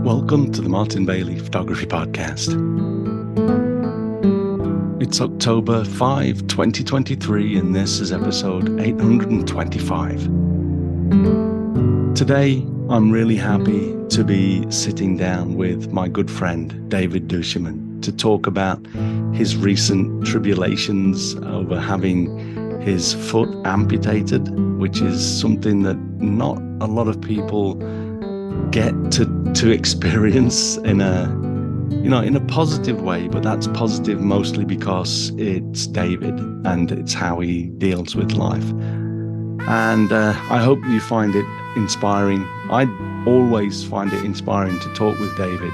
Welcome to the Martin Bailey Photography Podcast. It's October 5, 2023, and this is episode 825. Today, I'm really happy to be sitting down with my good friend, David duChemin, to talk about his recent tribulations over having his foot amputated, which is something that not a lot of people get to experience in a positive way, but that's positive mostly because it's David and it's how he deals with life. And I hope you find it inspiring. I always find it inspiring to talk with David.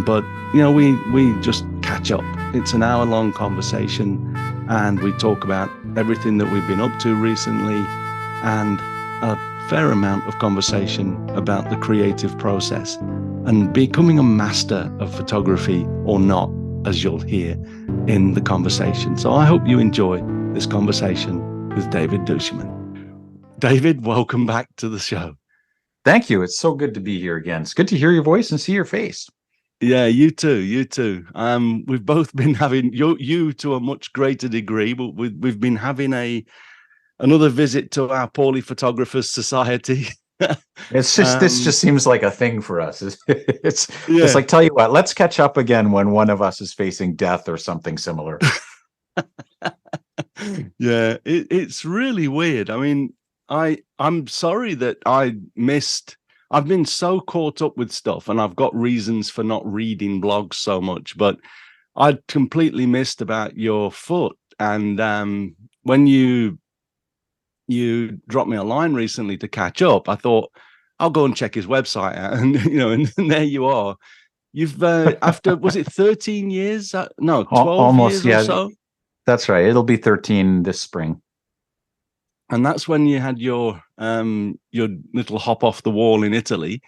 But we just catch up. It's an hour-long conversation, and we talk about everything that we've been up to recently, and a fair amount of conversation about the creative process and becoming a master of photography or not, as you'll hear in the conversation. So I hope you enjoy this conversation with David duChemin. David, welcome back to the show. Thank you. It's so good to be here again. It's good to hear your voice and see your face. Yeah, you too. We've both been having you to a much greater degree, but we've been having another visit to our Poorly Photographers Society. It's just this just seems like a thing for us. It's like, tell you what, let's catch up again when one of us is facing death or something similar. Yeah, it's really weird. I mean, I'm sorry that I've been so caught up with stuff, and I've got reasons for not reading blogs so much, but I'd completely missed about your foot. And when you dropped me a line recently to catch up, I thought I'll go and check his website out, and and there you are. You've after, was it 13 years? No, 12 almost, years or so. That's right. It'll be 13 this spring. And that's when you had your little hop off the wall in Italy.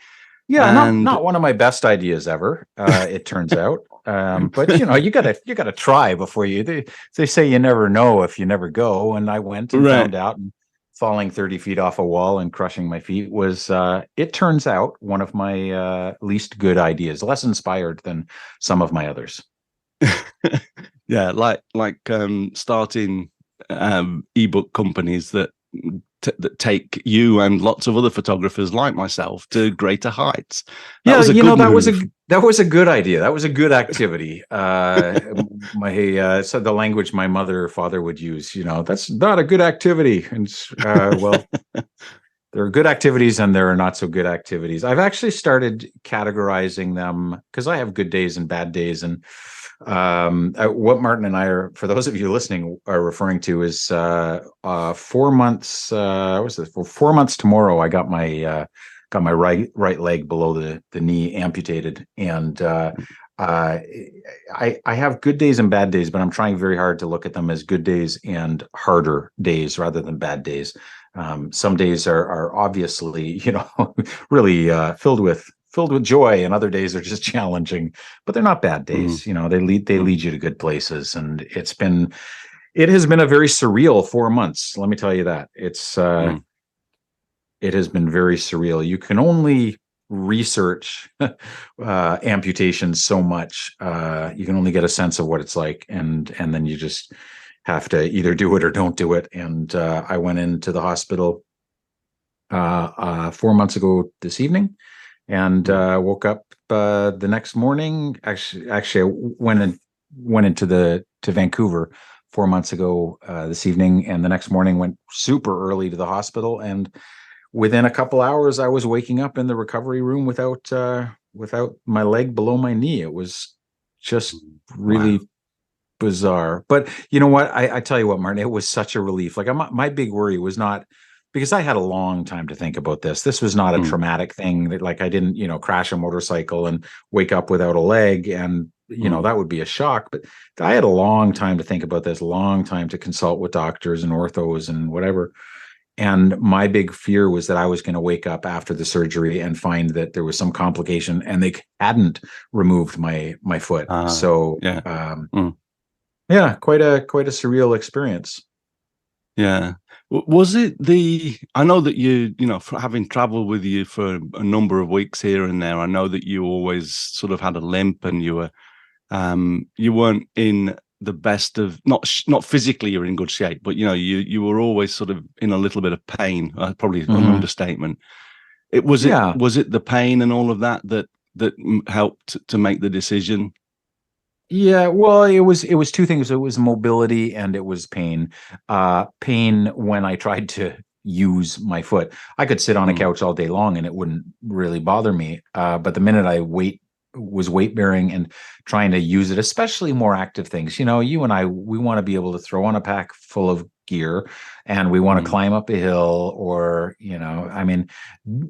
Yeah, not one of my best ideas ever. It turns out, but you gotta try before they say you never know if you never go. And I went and found out, and falling 30 feet off a wall and crushing my feet was, it turns out, one of my least good ideas, less inspired than some of my others. Yeah, like starting ebook companies that take you and lots of other photographers like myself to greater heights. That was a good idea. That was a good activity. So the language my mother or father would use, that's not a good activity. And well, there are good activities and there are not so good activities. I've actually started categorizing them because I have good days and bad days. And what Martin and I are, for those of you listening, are referring to is 4 months. What's this? For 4 months tomorrow, I got my right leg below the knee amputated, and I have good days and bad days, but I'm trying very hard to look at them as good days and harder days rather than bad days. Some days are obviously really filled with joy, and other days are just challenging, but they're not bad days. They lead you to good places, and it has been a very surreal 4 months. Let me tell you that. It has been very surreal. You can only research amputations so much. You can only get a sense of what it's like, and then you just have to either do it or don't do it. And I went into the hospital 4 months ago this evening, and woke up the next morning. Actually, I went into Vancouver 4 months ago this evening, and the next morning went super early to the hospital. And within a couple hours, I was waking up in the recovery room without my leg below my knee. It was just really bizarre. But you know what? I tell you what, Martin, it was such a relief. Like, my big worry was not, because I had a long time to think about this. This was not a traumatic thing that, like, I didn't, crash a motorcycle and wake up without a leg, and that would be a shock. But I had a long time to think about this, long time to consult with doctors and orthos and whatever. And my big fear was that I was going to wake up after the surgery and find that there was some complication and they hadn't removed my foot. So, quite a surreal experience. Yeah. Was it the? I know that for having traveled with you for a number of weeks here and there, I know that you always sort of had a limp, and you weren't in the best of, not physically you're in good shape, but you were always sort of in a little bit of pain. Probably an Hmm. understatement. Yeah. Was it the pain and all of that helped to make the decision? Yeah, well, it was two things. It was mobility and it was pain. Pain when I tried to use my foot. I could sit on a Mm, couch all day long and it wouldn't really bother me. But the minute I was weight bearing and trying to use it, especially more active things, you and I, we want to be able to throw on a pack full of gear and we want to mm, climb up a hill or, I mean,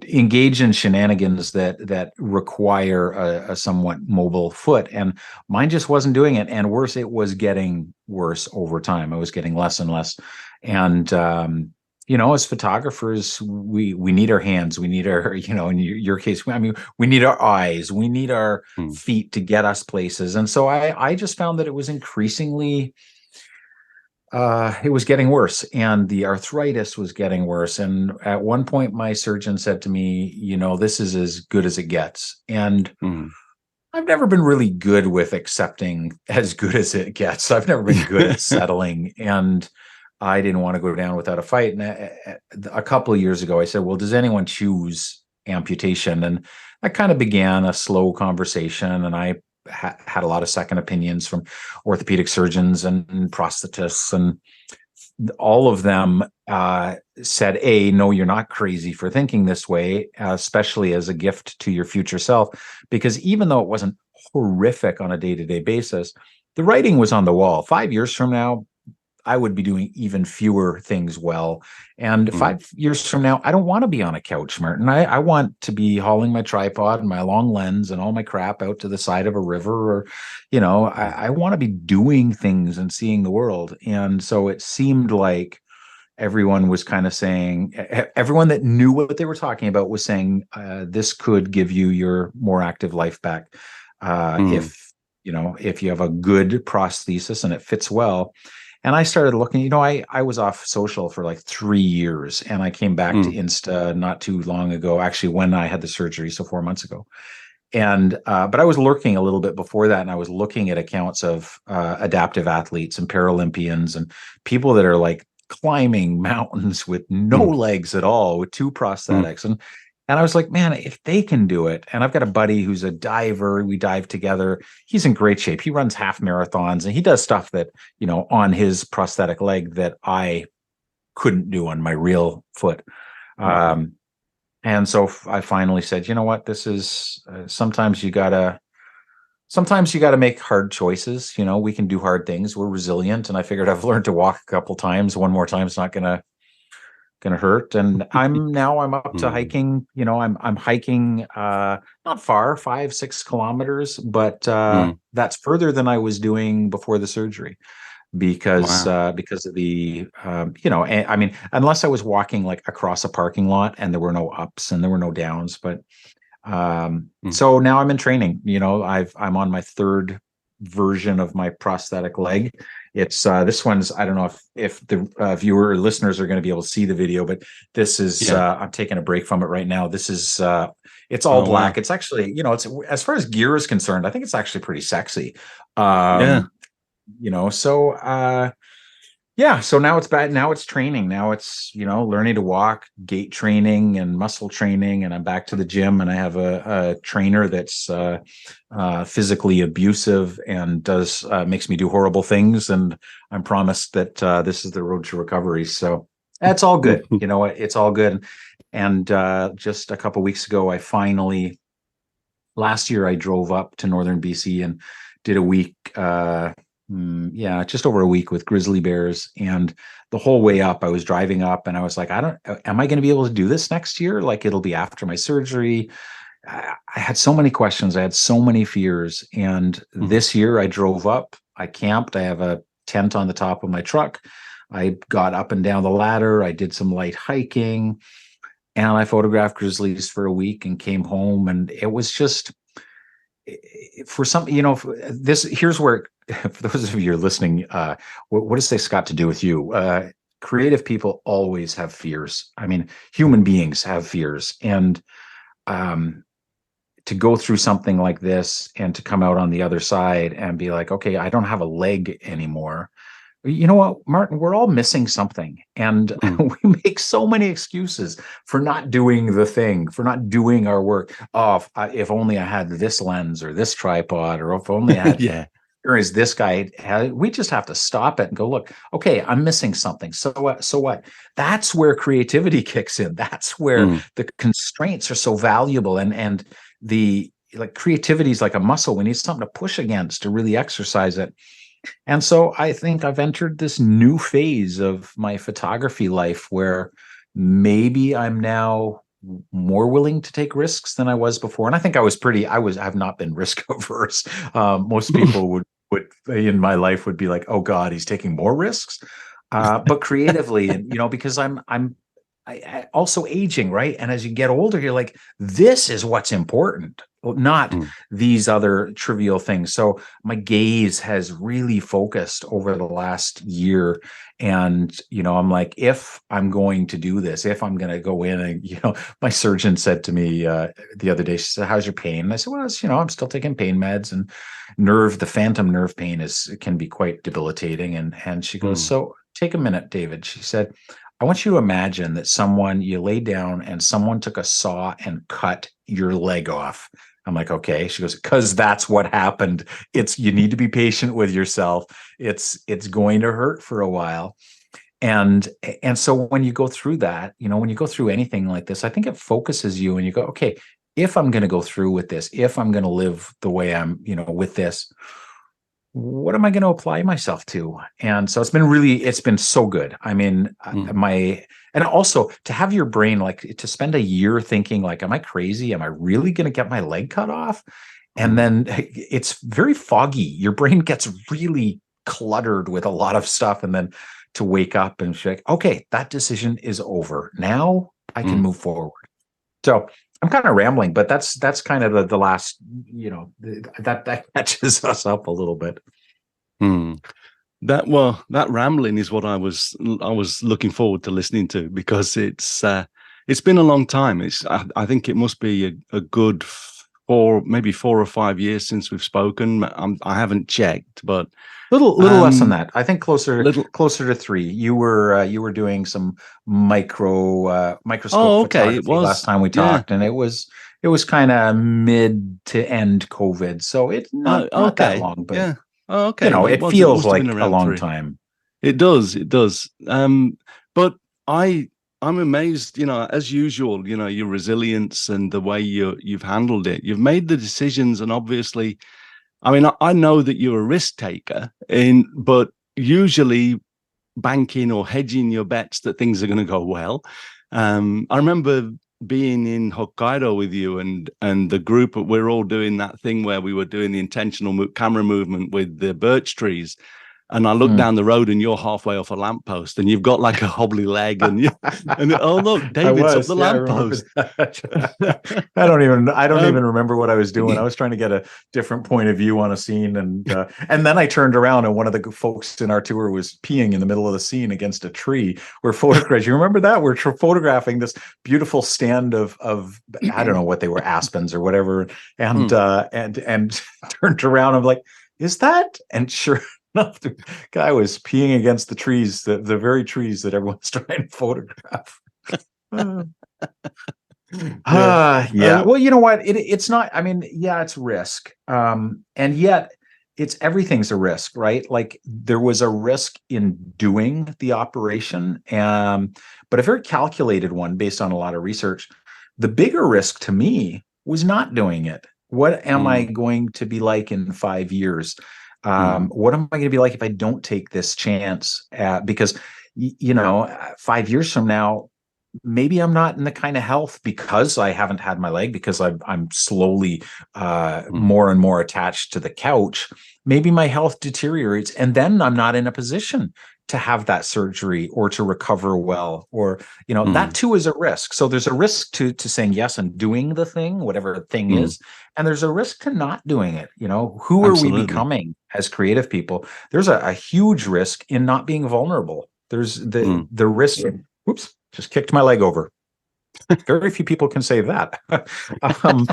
engage in shenanigans that require a somewhat mobile foot. And mine just wasn't doing it. And worse, it was getting worse over time. I was getting less and less. And as photographers, we need our hands, we need our, in your case, I mean, we need our eyes, we need our mm, feet to get us places. And so I just found that it was increasingly it was getting worse and the arthritis was getting worse. And at one point, my surgeon said to me, this is as good as it gets. And mm. I've never been really good with accepting as good as it gets. I've never been good at settling. And I didn't want to go down without a fight. And a couple of years ago, I said, well, does anyone choose amputation? And that kind of began a slow conversation. And I had a lot of second opinions from orthopedic surgeons and prosthetists. And all of them said, no, you're not crazy for thinking this way, especially as a gift to your future self. Because even though it wasn't horrific on a day to day basis, the writing was on the wall. 5 years from now, I would be doing even fewer things well. And Mm, 5 years from now, I don't want to be on a couch, Martin. I want to be hauling my tripod and my long lens and all my crap out to the side of a river, or, mm, I want to be doing things and seeing the world. And so it seemed like everyone was kind of saying, everyone that knew what they were talking about was saying, this could give you your more active life back. mm, If you have a good prosthesis and it fits well. And I started looking, I was off social for like 3 years and I came back to mm, Insta not too long ago, actually, when I had the surgery. So 4 months ago. And, but I was lurking a little bit before that. And I was looking at accounts of adaptive athletes and Paralympians and people that are like climbing mountains with no mm, legs at all, with two mm, prosthetics. And I was like, man, if they can do it, and I've got a buddy who's a diver, we dive together. He's in great shape. He runs half marathons and he does stuff that, on his prosthetic leg that I couldn't do on my real foot. mm, Um, and so I finally said, you know what, this is sometimes you gotta make hard choices. We can do hard things. We're resilient. And I figured I've learned to walk a couple times. One more time is not gonna hurt. And I'm up to mm, hiking. I'm hiking not far, 5-6 kilometers, but mm. that's further than I was doing before the surgery Wow. because of the I mean, unless I was walking like across a parking lot and there were no ups and there were no downs. But Mm, so now I'm in training. I'm on my third version of my prosthetic leg. It's this one's, I don't know if the viewer or listeners are going to be able to see the video, but this is yeah. I'm taking a break from it right now. This is it's all Oh wow. black. It's actually, it's, as far as gear is concerned, I think it's actually pretty sexy. Yeah. um so yeah, so now it's bad. Now it's training. Now it's, learning to walk, gait training and muscle training. And I'm back to the gym and I have a trainer that's physically abusive and makes me do horrible things. And I'm promised that this is the road to recovery. So that's all good. It's all good. And just a couple weeks ago, last year, I drove up to northern BC and did a week, yeah, just over a week with grizzly bears. And the whole way up, I was driving up and I was like, am I going to be able to do this next year? Like it'll be after my surgery. I had so many questions. I had so many fears. And Mm, this year I drove up, I camped, I have a tent on the top of my truck. I got up and down the ladder. I did some light hiking and I photographed grizzlies for a week and came home. And it was just, for some, this, here's where, for those of you who are listening, what does this got to do with you? creative people always have fears. I mean, human beings have fears, and um, to go through something like this and to come out on the other side and be like, okay, I don't have a leg anymore. You know what, Martin, we're all missing something. And Mm. we make so many excuses for not doing the thing, for not doing our work. Oh, if only I had this lens or this tripod, or if only I had, Yeah. or is this guy, we just have to stop it and go, look, okay, I'm missing something. So what? So what? That's where creativity kicks in. That's where Mm. the constraints are so valuable. And the, like, creativity is like a muscle. We need something to push against to really exercise it. And so I think I've entered this new phase of my photography life where maybe I'm now more willing to take risks than I was before. And I think I've not been risk averse. Most people would in my life would be like, oh God, he's taking more risks. But creatively, and because I also aging, right? And as you get older, you're like, this is what's important, not Mm. these other trivial things. So my gaze has really focused over the last year. And, I'm like, if I'm going to do this, if I'm going to go in and, my surgeon said to me the other day, she said, how's your pain? And I said, well, I'm still taking pain meds, and the phantom nerve pain can be quite debilitating. And she goes, Mm. so take a minute, David. She said, I want you to imagine that you lay down and someone took a saw and cut your leg off. I'm like, okay. She goes, because that's what happened. You need to be patient with yourself. It's going to hurt for a while. And so when you go through that, when you go through anything like this, I think it focuses you and you go, okay, if I'm going to go through with this, if I'm going to live the way I'm, with this, what am I going to apply myself to? And so it's been so good. I mean, Mm. and also to have your brain, like, to spend a year thinking like, am I crazy? Am I really going to get my leg cut off? And Mm. then it's very foggy. Your brain gets really cluttered with a lot of stuff. And then to wake up and be like, okay, that decision is over. Now I can Mm. move forward. So I'm kind of rambling, but that's kind of the last, that catches us up a little bit. Mm. That rambling is what I was looking forward to listening to, because it's been a long time. I think it must be a good maybe 4 or 5 years since we've spoken. I haven't checked, but Little less than um that. I think little. closer to 3. You were doing some microscope Oh, okay, it photography last was. time we Yeah. talked, and it was kind of mid to end COVID, so it's Oh, not that okay. long, but Yeah. Oh, okay. Well, it it feels must have been like a around long 3. time. It does. It does. But I'm amazed, as usual, your resilience and the way you've handled it. You've made the decisions, and obviously, I mean, I know that you're a risk taker, but usually banking or hedging your bets that things are going to go well. I remember being in Hokkaido with you, and the group, we're all doing that thing where we were doing the intentional camera movement with the birch trees, and I look Hmm. down the road and you're halfway off a lamppost and you've got like a hobbly leg, and oh look, I David's up the was, yeah, I remember lamppost. that. I don't even um, remember what I was doing. I was trying to get a different point of view on a scene, and then I turned around and one of the folks in our tour was peeing in the middle of the scene against a tree. We're photographing. You remember that? We're photographing this beautiful stand of I don't know what they were, aspens or whatever, and mm. and turned around. I'm like, is that? And sure enough, the guy was peeing against the trees, the very trees that everyone's trying to photograph. Uh, Yeah. yeah. Well, you know what? It's not, I mean, yeah, it's risk. And yet everything's a risk, right? Like, there was a risk in doing the operation, but a very calculated one based on a lot of research. The bigger risk to me was not doing it. What am I Mm. going to be like in 5 years? Mm. What am I going to be like if I don't take this chance? Because, 5 years from now, maybe I'm not in the kind of health, because I haven't had my leg, because I'm slowly Mm. more and more attached to the couch. Maybe my health deteriorates, and then I'm not in a position to have that surgery or to recover well, or that Mm. too is a risk. So there's a risk to saying yes and doing the thing, whatever the thing Mm. is, and there's a risk to not doing it. Who are we Absolutely. becoming as creative people? There's a huge risk in not being vulnerable. There's Mm. the risk. Whoops, just kicked my leg over. Very few people can say that. um,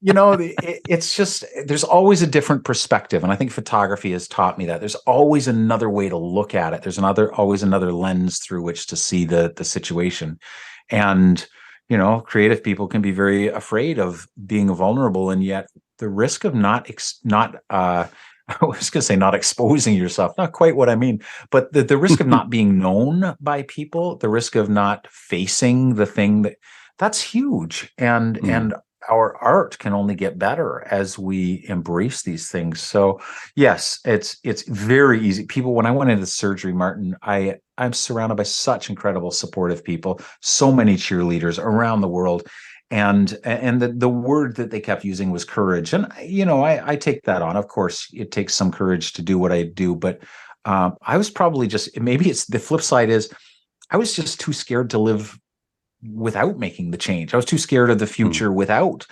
it's just there's always a different perspective, and I think photography has taught me that there's always another way to look at it. There's always another lens through which to see the situation, and creative people can be very afraid of being vulnerable, and yet the risk of not I was going to say not exposing yourself, not quite what I mean, but the risk of not being known by people, the risk of not facing the thing that's huge. And our art can only get better as we embrace these things. So yes, it's very easy. People, when I went into surgery, Martin, I'm surrounded by such incredible supportive people, so many cheerleaders around the world. And the word that they kept using was courage. And I take that on. Of course, it takes some courage to do what I do, but I was probably just, maybe it's the flip side is I was just too scared to live without making the change. I was too scared of the Mm. future without,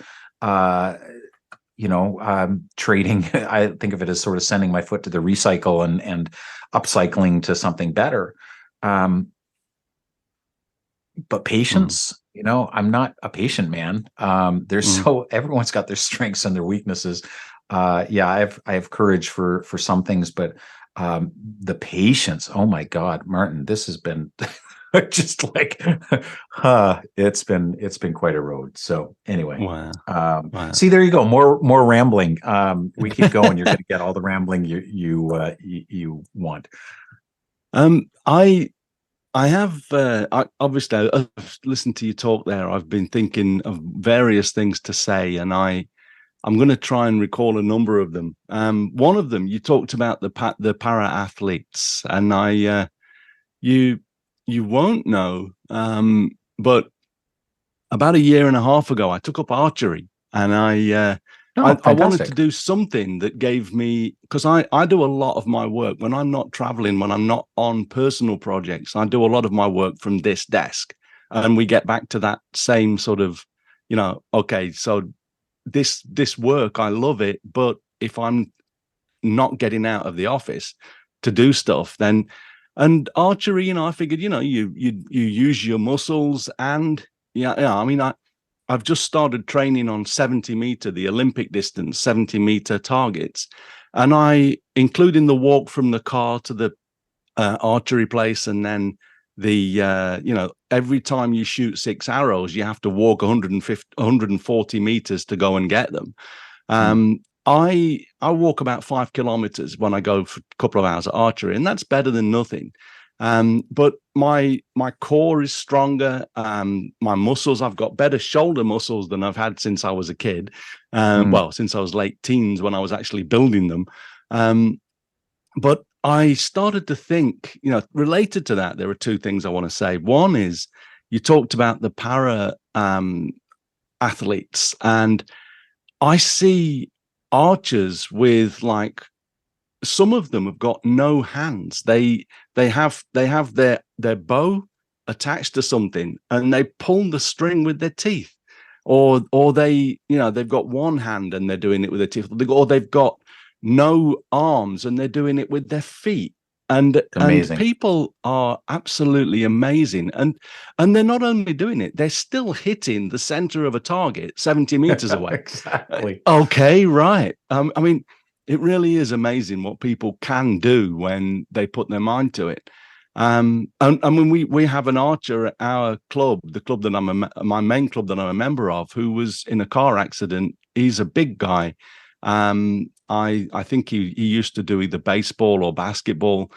trading. I think of it as sort of sending my foot to the recycle and upcycling to something better. But Mm. patience, I'm not a patient man. Mm. Everyone's got their strengths and their weaknesses. Yeah, I have courage for some things, but the patience, oh my God, Martin, this has been just like it's been quite a road. So anyway, Wow. Wow. see, there you go. More rambling. We keep going. You're going to get all the rambling you want. I have obviously I've listened to you talk there. I've been thinking of various things to say, and I'm going to try and recall a number of them. One of them, you talked about the para athletes, and you you won't know, but about a year and a half ago, I took up archery, and Oh, I wanted to fantastic. do something that gave me, because I do a lot of my work when I'm not traveling, when I'm not on personal projects. I do a lot of my work from this desk, and we get back to that same sort of, okay, so this work, I love it, but if I'm not getting out of the office to do stuff, then and archery, I figured, you use your muscles, and yeah, I mean, I've just started training on 70-meter, the Olympic distance, 70-meter targets, and including the walk from the car to the archery place, and then every time you shoot 6 arrows, you have to walk 150, 140 meters to go and get them. Mm. I walk about 5 kilometers when I go for a couple of hours at archery, and that's better than nothing. But my core is stronger. My muscles, I've got better shoulder muscles than I've had since I was a kid. Mm. Well, since I was late teens when I was actually building them. But I started to think, related to that, there are two things I want to say. One is you talked about the para athletes, and I see archers with, like, some of them have got no hands. They have their bow attached to something, and they pull the string with their teeth, or they've got one hand and they're doing it with their teeth, or they've got no arms and they're doing it with their feet. And Amazing. people are absolutely amazing, and they're not only doing it, they're still hitting the center of a target 70 meters away. Exactly. Okay, right. I mean, it really is amazing what people can do when they put their mind to it. And I mean, we have an archer at our club, the club that my main club that I'm a member of, who was in a car accident. He's a big guy. I think he used to do either baseball or basketball.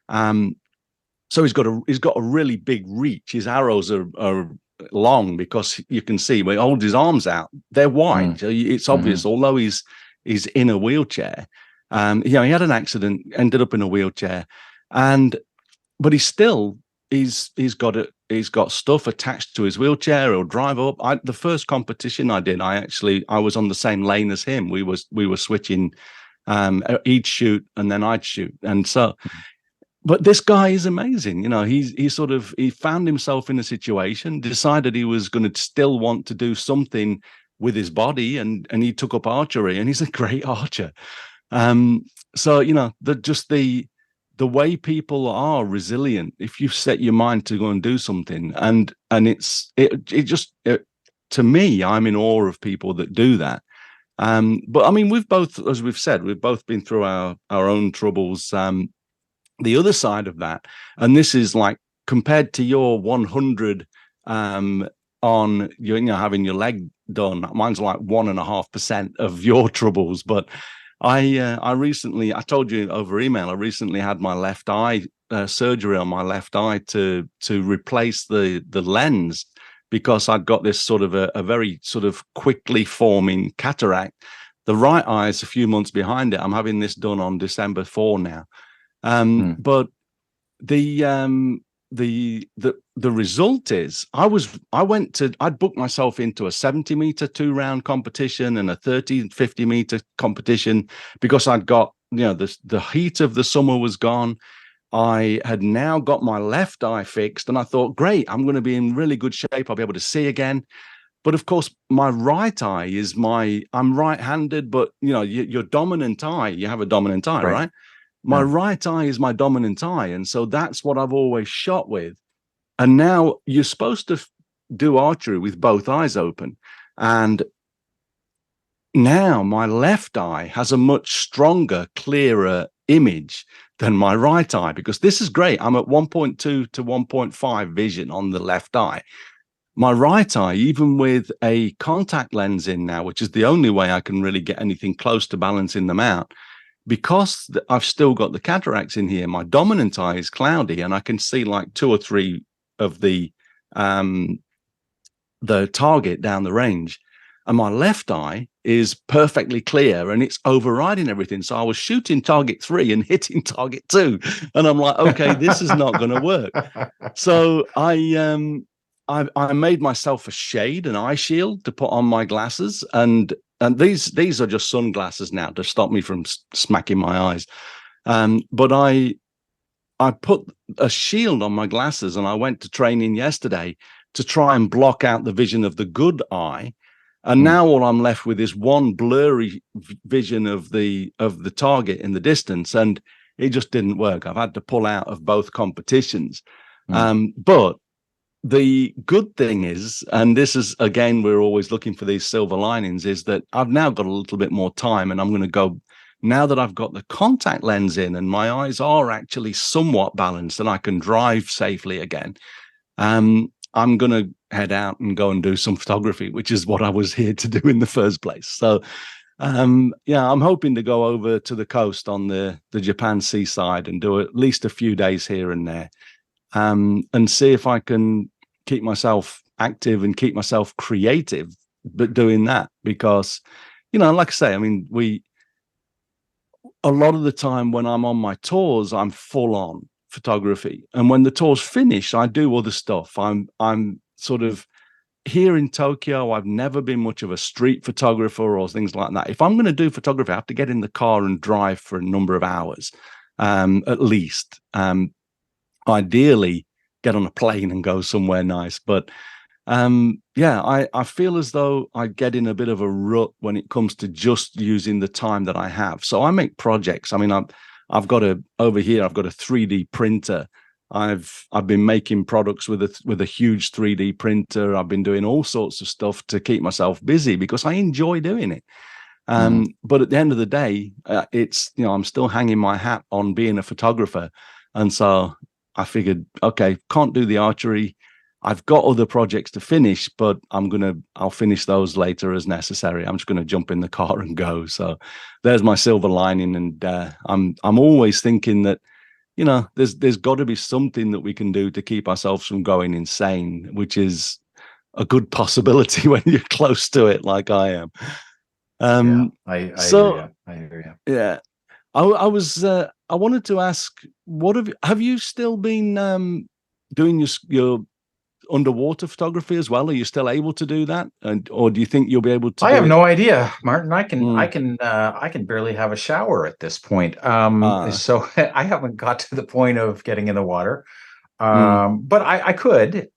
So he's got a really big reach. His arrows are long, because you can see when he holds his arms out, they're wide. Mm. So it's Hmm. obvious, although he's in a wheelchair. He had an accident, ended up in a wheelchair, and but he's got stuff attached to his wheelchair. He'll drive up. The first competition I did, I was on the same lane as him. We were switching. He'd shoot and then I'd shoot, and so. But this guy is amazing. He found himself in a situation, decided he was going to still want to do something with his body, and he took up archery, and he's a great archer. Um, so the the way people are resilient, if you set your mind to go and do something, and to me, I'm in awe of people that do that. But I mean, we've both, as we've said, we've both been through our own troubles. The other side of that, and this is like compared to your 100 on having your leg done, mine's like 1.5% of your troubles. But I recently, I told you over email, I recently had my left eye surgery on my left eye to replace the lens, because I'd got this sort of a very sort of quickly forming cataract. The right eye is a few months behind it. I'm having this done on December 4 now. But the result is I'd booked myself into a 70-meter 2-round competition and a 30 and 50-meter competition, because I'd got, the heat of the summer was gone. I had now got my left eye fixed, and I thought, great, I'm going to be in really good shape. I'll be able to see again. But of course, my right eye I'm right-handed, but your dominant eye, you have a dominant eye, right? My right eye is my dominant eye. And so that's what I've always shot with. And now you're supposed to do archery with both eyes open. And now my left eye has a much stronger, clearer image than my right eye, because this is great. I'm at 1.2 to 1.5 vision on the left eye. My right eye, even with a contact lens in now, which is the only way I can really get anything close to balancing them out, because I've still got the cataracts in here, my dominant eye is cloudy, and I can see like 2 or 3 of the target down the range. And my left eye is perfectly clear, and it's overriding everything. So I was shooting target 3 and hitting target 2, and I'm like, okay, this is not going to work. So I made myself a shade, an eye shield to put on my glasses, and these are just sunglasses now to stop me from smacking my eyes. But I put a shield on my glasses, and I went to training yesterday to try and block out the vision of the good eye. And now all I'm left with is one blurry vision of the target in the distance, and it just didn't work. I've had to pull out of both competitions. But the good thing is, and this is, again, we're always looking for these silver linings, is that I've now got a little bit more time, and I'm going to go, now that I've got the contact lens in and my eyes are actually somewhat balanced and I can drive safely again, I'm going to head out and go and do some photography, which is what I was here to do in the first place. So, I'm hoping to go over to the coast on the Japan seaside and do at least a few days here and there, and see if I can keep myself active and keep myself creative, but doing that, because, like I say, I mean, a lot of the time when I'm on my tours, I'm full on photography. And when the tours finish, I do other stuff. I'm sort of here in Tokyo. I've never been much of a street photographer or things like that. If I'm going to do photography, I have to get in the car and drive for a number of hours, at least. Ideally, get on a plane and go somewhere nice. But I feel as though I get in a bit of a rut when it comes to just using the time that I have. So I make projects. I mean, I've got over here, I've got a 3D printer. I've been making products with a huge 3D printer. I've been doing all sorts of stuff to keep myself busy because I enjoy doing it. But at the end of the day, it's, I'm still hanging my hat on being a photographer. And so I figured, okay, can't do the archery. I've got other projects to finish, but I'll finish those later as necessary. I'm just going to jump in the car and go. So there's my silver lining. And I'm always thinking that, there's got to be something that we can do to keep ourselves from going insane, which is a good possibility when you're close to it, like I am. I hear you. Yeah, I wanted to ask, what have you still been doing your underwater photography as well? Are you still able to do that, or do you think you'll be able to? I have no idea, Martin. I can barely have a shower at this point. So I haven't got to the point of getting in the water. But I could.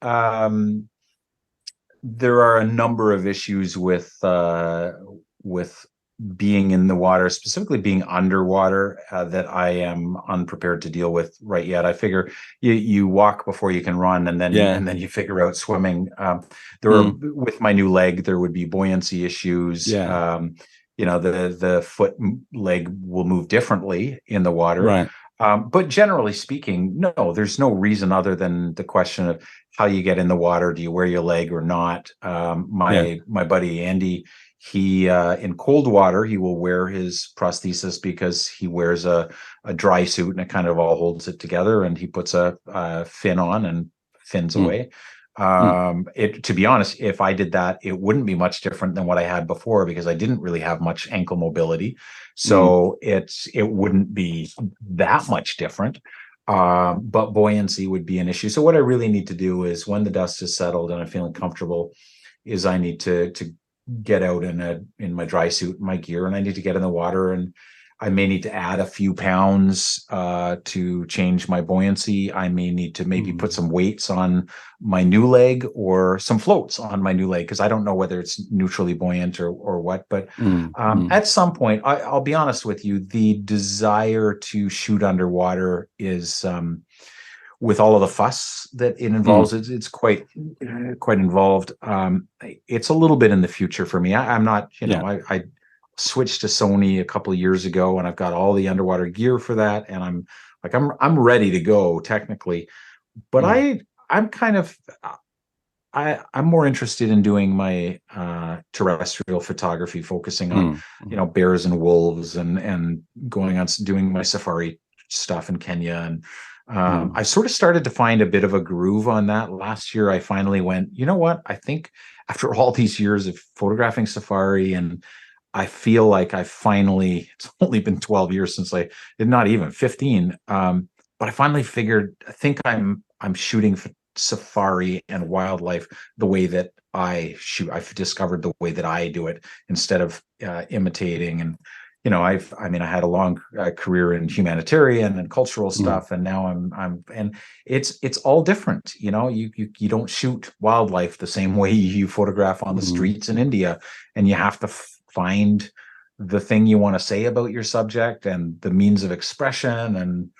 There are a number of issues with being in the water, specifically being underwater, that I am unprepared to deal with right yet. I figure you walk before you can run, Yeah. and then you figure out swimming. There are, Mm. with my new leg, there would be buoyancy issues. Yeah. The foot leg will move differently in the water. Right. But generally speaking, no, there's no reason other than the question of how you get in the water. Do you wear your leg or not? Yeah. My buddy Andy, he in cold water, he will wear his prosthesis because he wears a dry suit and it kind of all holds it together. And he puts a fin on and fins Mm. away. Mm. To be honest, if I did that, it wouldn't be much different than what I had before because I didn't really have much ankle mobility. Mm. So it wouldn't be that much different. But buoyancy would be an issue. So what I really need to do is, when the dust is settled and I'm feeling comfortable, is I need to get out in my dry suit, my gear, and I need to get in the water, and I may need to add a few pounds to change my buoyancy. I may need to maybe put Mm. some weights on my new leg or some floats on my new leg because I don't know whether it's neutrally buoyant or what. But Mm. Mm. at some point, I'll be honest with you, the desire to shoot underwater is, with all of the fuss that it Mm. involves, it's quite involved. It's a little bit in the future for me. I'm not, Yeah. I switched to Sony a couple of years ago, and I've got all the underwater gear for that, and I'm ready to go technically, but Mm. I'm kind of I'm more interested in doing my terrestrial photography, focusing on Mm. Mm. bears and wolves, and going on doing my safari stuff in Kenya. And Mm. I sort of started to find a bit of a groove on that last year. I finally went, you know what? I think after all these years of photographing safari, and I feel like I finally, it's only been 12 years since I did, not even 15. But I finally I think I'm shooting safari and wildlife the way that I shoot. I've discovered the way that I do it instead of imitating. And I had a long career in humanitarian and cultural Mm. stuff, and now and it's all different. You don't shoot wildlife the same way you photograph on the Mm. streets in India, and you have to find the thing you want to say about your subject and the means of expression. And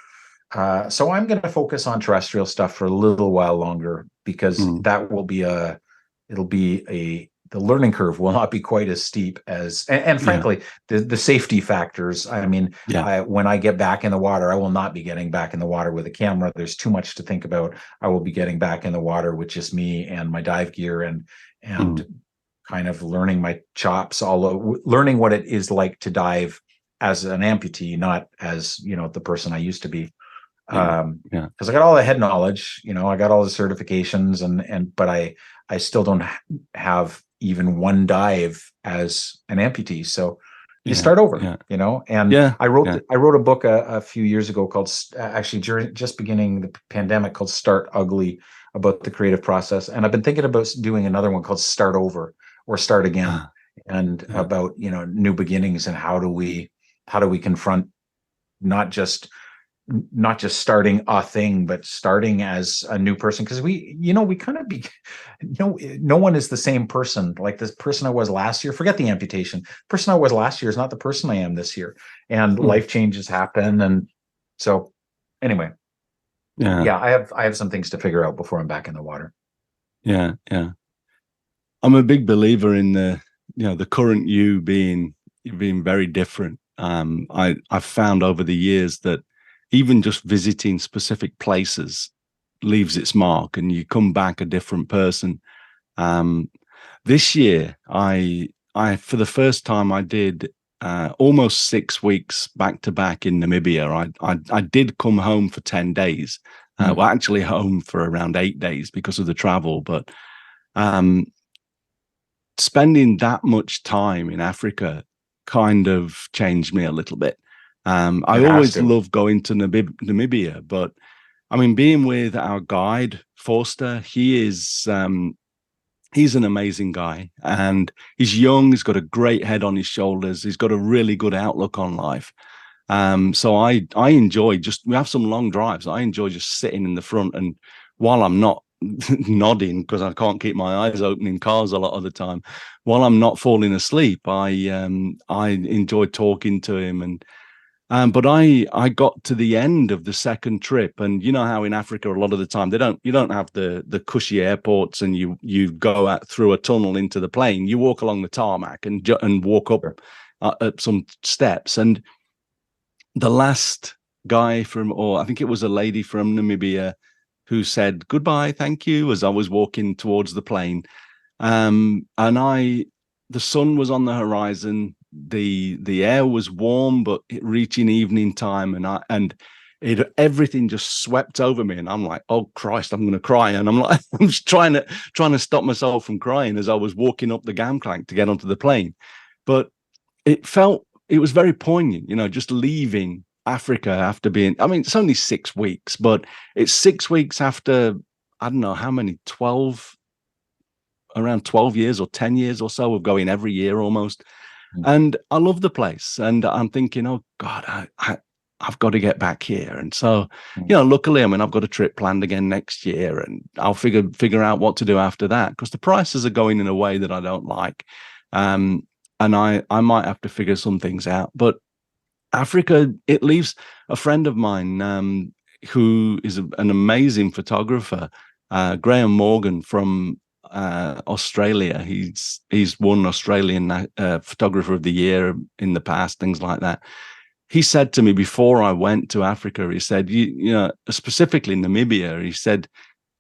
so I'm going to focus on terrestrial stuff for a little while longer, because Mm. that will be the learning curve will not be quite as steep as, and Yeah. frankly, the safety factors. I mean, Yeah. when I get back in the water, I will not be getting back in the water with a camera. There's too much to think about. I will be getting back in the water with just me and my dive gear, and Mm. kind of learning my chops, learning what it is like to dive as an amputee, not as the person I used to be. Yeah. Yeah. Because I got all the head knowledge, I got all the certifications, but I still don't have even one dive as an amputee. So you Yeah. start over, Yeah. and Yeah. I wrote Yeah. I wrote a book a few years ago called, actually during just beginning the pandemic, called Start Ugly, about the creative process. And I've been thinking about doing another one called Start Over or Start Again, Ah, and yeah. about new beginnings, and how do we confront not just starting a thing, but starting as a new person. Because we kind of no one is the same person. Like, this person I was last year, forget the amputation. The person I was last year is not the person I am this year. And Mm. life changes happen. And so anyway, Yeah. yeah, I have some things to figure out before I'm back in the water. Yeah. Yeah. I'm a big believer in the current you being very different. I've found over the years that even just visiting specific places leaves its mark, and you come back a different person. Um, this year, I for the first time I did almost 6 weeks back to back in Namibia. I did come home for 10 days. Well, Hmm. actually, home for around 8 days because of the travel, but. Um, Spending that much time in Africa kind of changed me a little bit. I It has always to. love going to Namibia, but I mean, being with our guide Forster, he's an amazing guy, and he's young. He's got a great head on his shoulders. He's got a really good outlook on life. So I enjoy we have some long drives. I enjoy just sitting in the front, and while I'm not nodding because I can't keep my eyes open in cars a lot of the time. While I'm not falling asleep, I enjoy talking to him. And but I got to the end of the second trip, and you know how in Africa a lot of the time you don't have the cushy airports, and you go out through a tunnel into the plane. You walk along the tarmac and walk up some steps. And the last guy from, or I think it was a lady from Namibia, who said goodbye, thank you, as I was walking towards the plane. And the sun was on the horizon. The air was warm, but reaching evening time, and everything just swept over me, and I'm like, oh Christ, I'm going to cry. And I'm like, I'm just trying to stop myself from crying as I was walking up the gangplank to get onto the plane. But it was very poignant, just leaving Africa after being, I mean, it's only 6 weeks, but it's 6 weeks after, I don't know how many, around 12 years or 10 years or so of going every year almost. And I love the place. And I'm thinking, oh God, I've got to get back here. And so, luckily, I mean, I've got a trip planned again next year, and I'll figure out what to do after that, because the prices are going in a way that I don't like. And I might have to figure some things out. But Africa, it leaves a friend of mine, who is an amazing photographer, Graham Morgan from Australia. He's won Australian Photographer of the Year in the past, things like that. He said to me before I went to Africa, he said, you know, specifically Namibia, he said,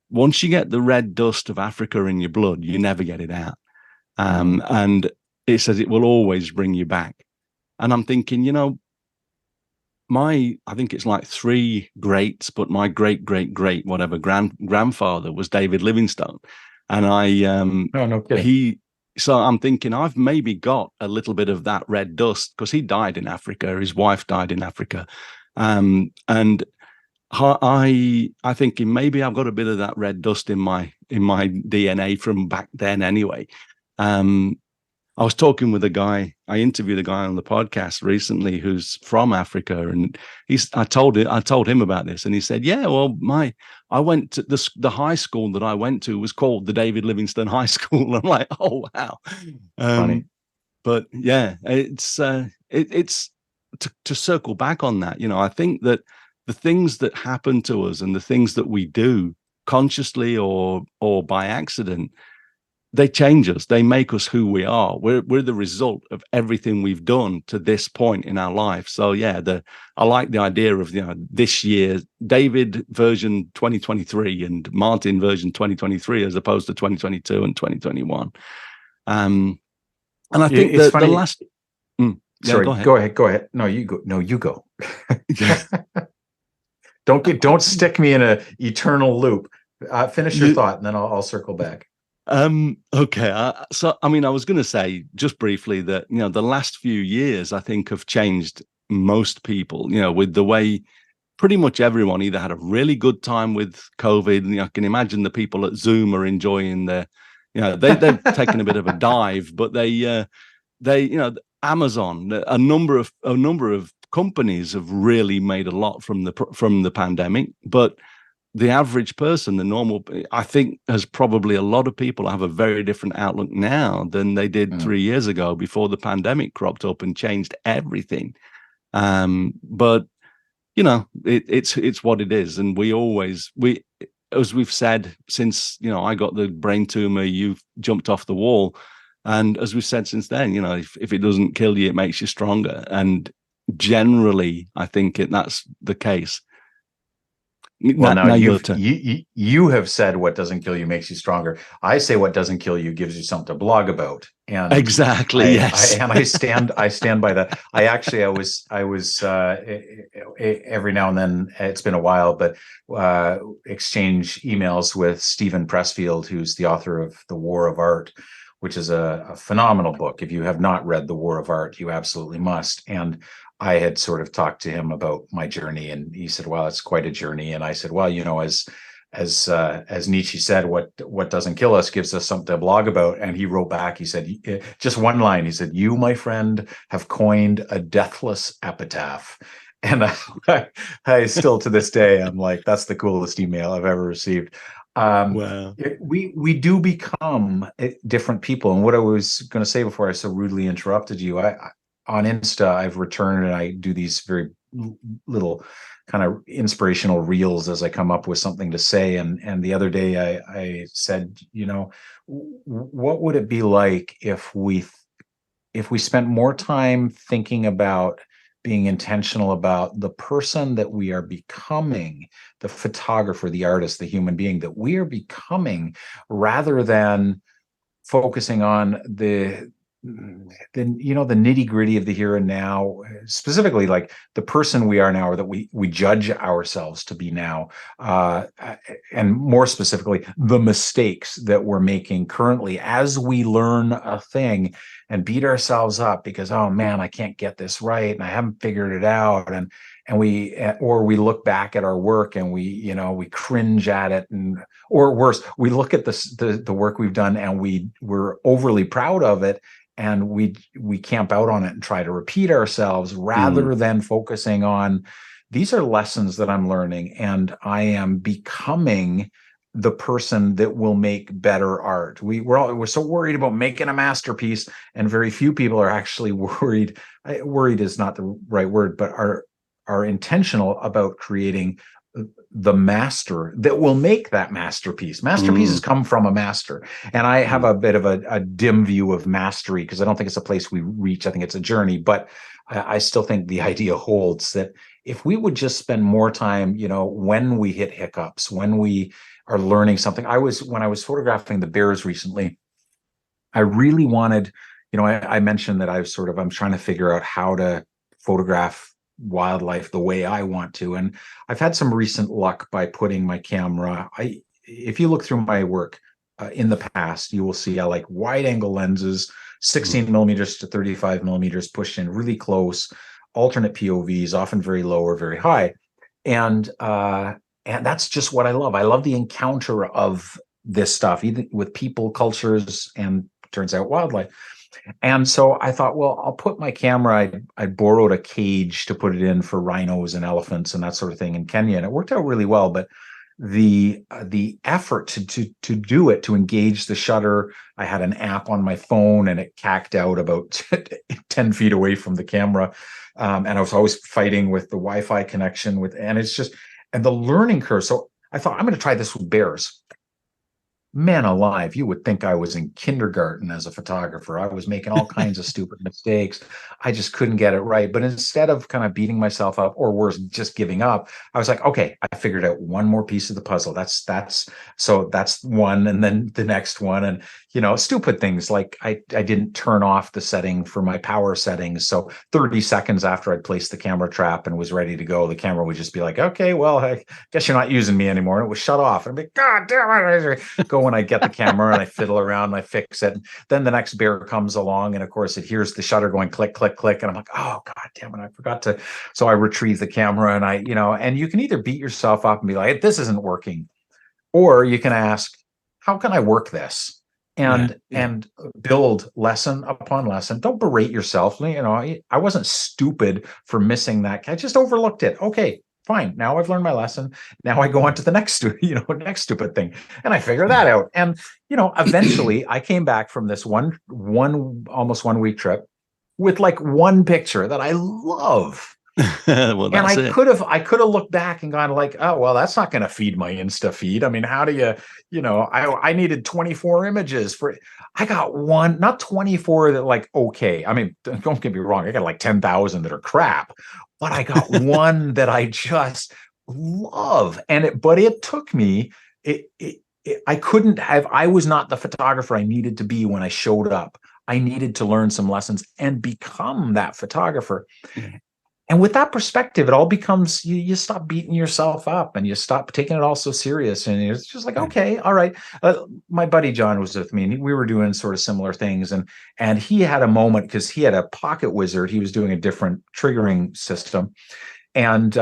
once you get the red dust of Africa in your blood, you never get it out. And it says it will always bring you back. And I'm thinking, I think it's like three greats, but my great whatever grandfather was David Livingstone. And Oh, no kidding. so I'm thinking I've maybe got a little bit of that red dust, because he died in Africa. His wife died in Africa. And I thinking maybe I've got a bit of that red dust in my DNA from back then anyway. I was talking with a guy. I interviewed a guy on the podcast recently who's from Africa, and I told him about this, and he said, "Yeah, well, I went to the high school that I went to was called the David Livingstone High School." I'm like, "Oh wow," Funny. but yeah, it's to circle back on that. I think that the things that happen to us and the things that we do consciously or by accident, they change us. They make us who we are. We're the result of everything we've done to this point in our life. So yeah, I like the idea of this year, David version 2023 and Martin version 2023, as opposed to 2022 and 2021. And I think It's that the funny. last. Sorry, go ahead. Go ahead. No, you go. No, you go. Don't stick me in an eternal loop. Finish your thought, and then I'll circle back. Okay. So, I mean, I was going to say just briefly that, the last few years, I think, have changed most people, with the way pretty much everyone either had a really good time with COVID. And I can imagine the people at Zoom are enjoying they've taken a bit of a dive, but Amazon, a number of companies have really made a lot from the pandemic. But the average person, the normal, I think, has probably a lot of people have a very different outlook now than they did 3 years ago, before the pandemic cropped up and changed everything. But it's what it is, and as we've said, since I got the brain tumor, you've jumped off the wall, and as we've said since then, if it doesn't kill you, it makes you stronger. And generally, I think that's the case. Well, now Your turn. you have said what doesn't kill you makes you stronger. I say what doesn't kill you gives you something to blog about, and exactly. Yes. I stand by that. I was every now and then, it's been a while, but exchange emails with Stephen Pressfield, who's the author of The War of Art, which is a phenomenal book. If you have not read The War of Art, you absolutely must. And I had sort of talked to him about my journey, and he said, "Well, it's quite a journey." And I said, "Well, as Nietzsche said, what doesn't kill us gives us something to blog about." And he wrote back. He said, just one line. He said, "You, my friend, have coined a deathless epitaph." And I still, to this day, I'm like, that's the coolest email I've ever received. Wow. We do become different people. And what I was going to say before I so rudely interrupted you, on Insta, I've returned and I do these very little kind of inspirational reels as I come up with something to say. And the other day I said, what would it be like if we spent more time thinking about being intentional about the person that we are becoming, the photographer, the artist, the human being that we are becoming, rather than focusing on the nitty gritty of the here and now, specifically like the person we are now, or that we judge ourselves to be now, and more specifically the mistakes that we're making currently as we learn a thing, and beat ourselves up because, oh man, I can't get this right and I haven't figured it out, and we look back at our work and we cringe at it, and or worse, we look at the work we've done and we're overly proud of it, and we camp out on it and try to repeat ourselves, rather than focusing on, these are lessons that I'm learning and I am becoming the person that will make better art. We're so worried about making a masterpiece, and very few people are actually worried. Worried is not the right word, but are intentional about creating the master that will make that masterpiece. Masterpieces come from a master. And I have a bit of a dim view of mastery, because I don't think it's a place we reach. I think it's a journey, but I still think the idea holds that if we would just spend more time, when we hit hiccups, when we are learning something. When I was photographing the bears recently, I really wanted, I mentioned that I'm trying to figure out how to photograph wildlife the way I want to. And I've had some recent luck by putting my camera. If you look through my work in the past, you will see I like wide angle lenses, 16 millimeters to 35 millimeters, pushed in really close, alternate POVs, often very low or very high. And that's just what I love. I love the encounter of this stuff, either with people, cultures, and turns out wildlife. And so I thought, well, I'll put my camera. I borrowed a cage to put it in for rhinos and elephants and that sort of thing in Kenya, and it worked out really well. But the effort to do it, to engage the shutter, I had an app on my phone, and it cacked out about 10 feet away from the camera, and I was always fighting with the Wi-Fi connection and it's just, and the learning curve. So I thought, I'm going to try this with bears. Man alive, you would think I was in kindergarten as a photographer. I was making all kinds of stupid mistakes. I just couldn't get it right. But instead of kind of beating myself up, or worse, just giving up, I was like, okay, I figured out one more piece of the puzzle. So that's one, and then the next one. And stupid things like I didn't turn off the setting for my power settings. So 30 seconds after I'd placed the camera trap and was ready to go, the camera would just be like, okay, well, I guess you're not using me anymore. And it was shut off. And I'd be, God damn it. Go when I get the camera and I fiddle around and I fix it. And then the next bear comes along, and of course it hears the shutter going click, click, click. And I'm like, oh, God damn it, I forgot to. So I retrieve the camera, and and you can either beat yourself up and be like, this isn't working, or you can ask, how can I work this? And build lesson upon lesson. Don't berate yourself. I wasn't stupid for missing that. I just overlooked it. Okay, fine. Now I've learned my lesson. Now I go on to the next, next stupid thing, and I figure that out. And eventually, I came back from this one almost 1 week trip with like one picture that I love. Well, that's and I could have looked back and gone like, oh, well, that's not going to feed my Insta feed. I mean, how do I needed 24 images I got one, not 24 that like, okay. I mean, don't get me wrong. I got like 10,000 that are crap, but I got one that I just love. But it took me, I was not the photographer I needed to be when I showed up. I needed to learn some lessons and become that photographer. And with that perspective, it all becomes, you stop beating yourself up and you stop taking it all so serious. And it's just like, okay, all right. My buddy John was with me, and we were doing sort of similar things. And he had a moment because he had a pocket wizard. He was doing a different triggering system. And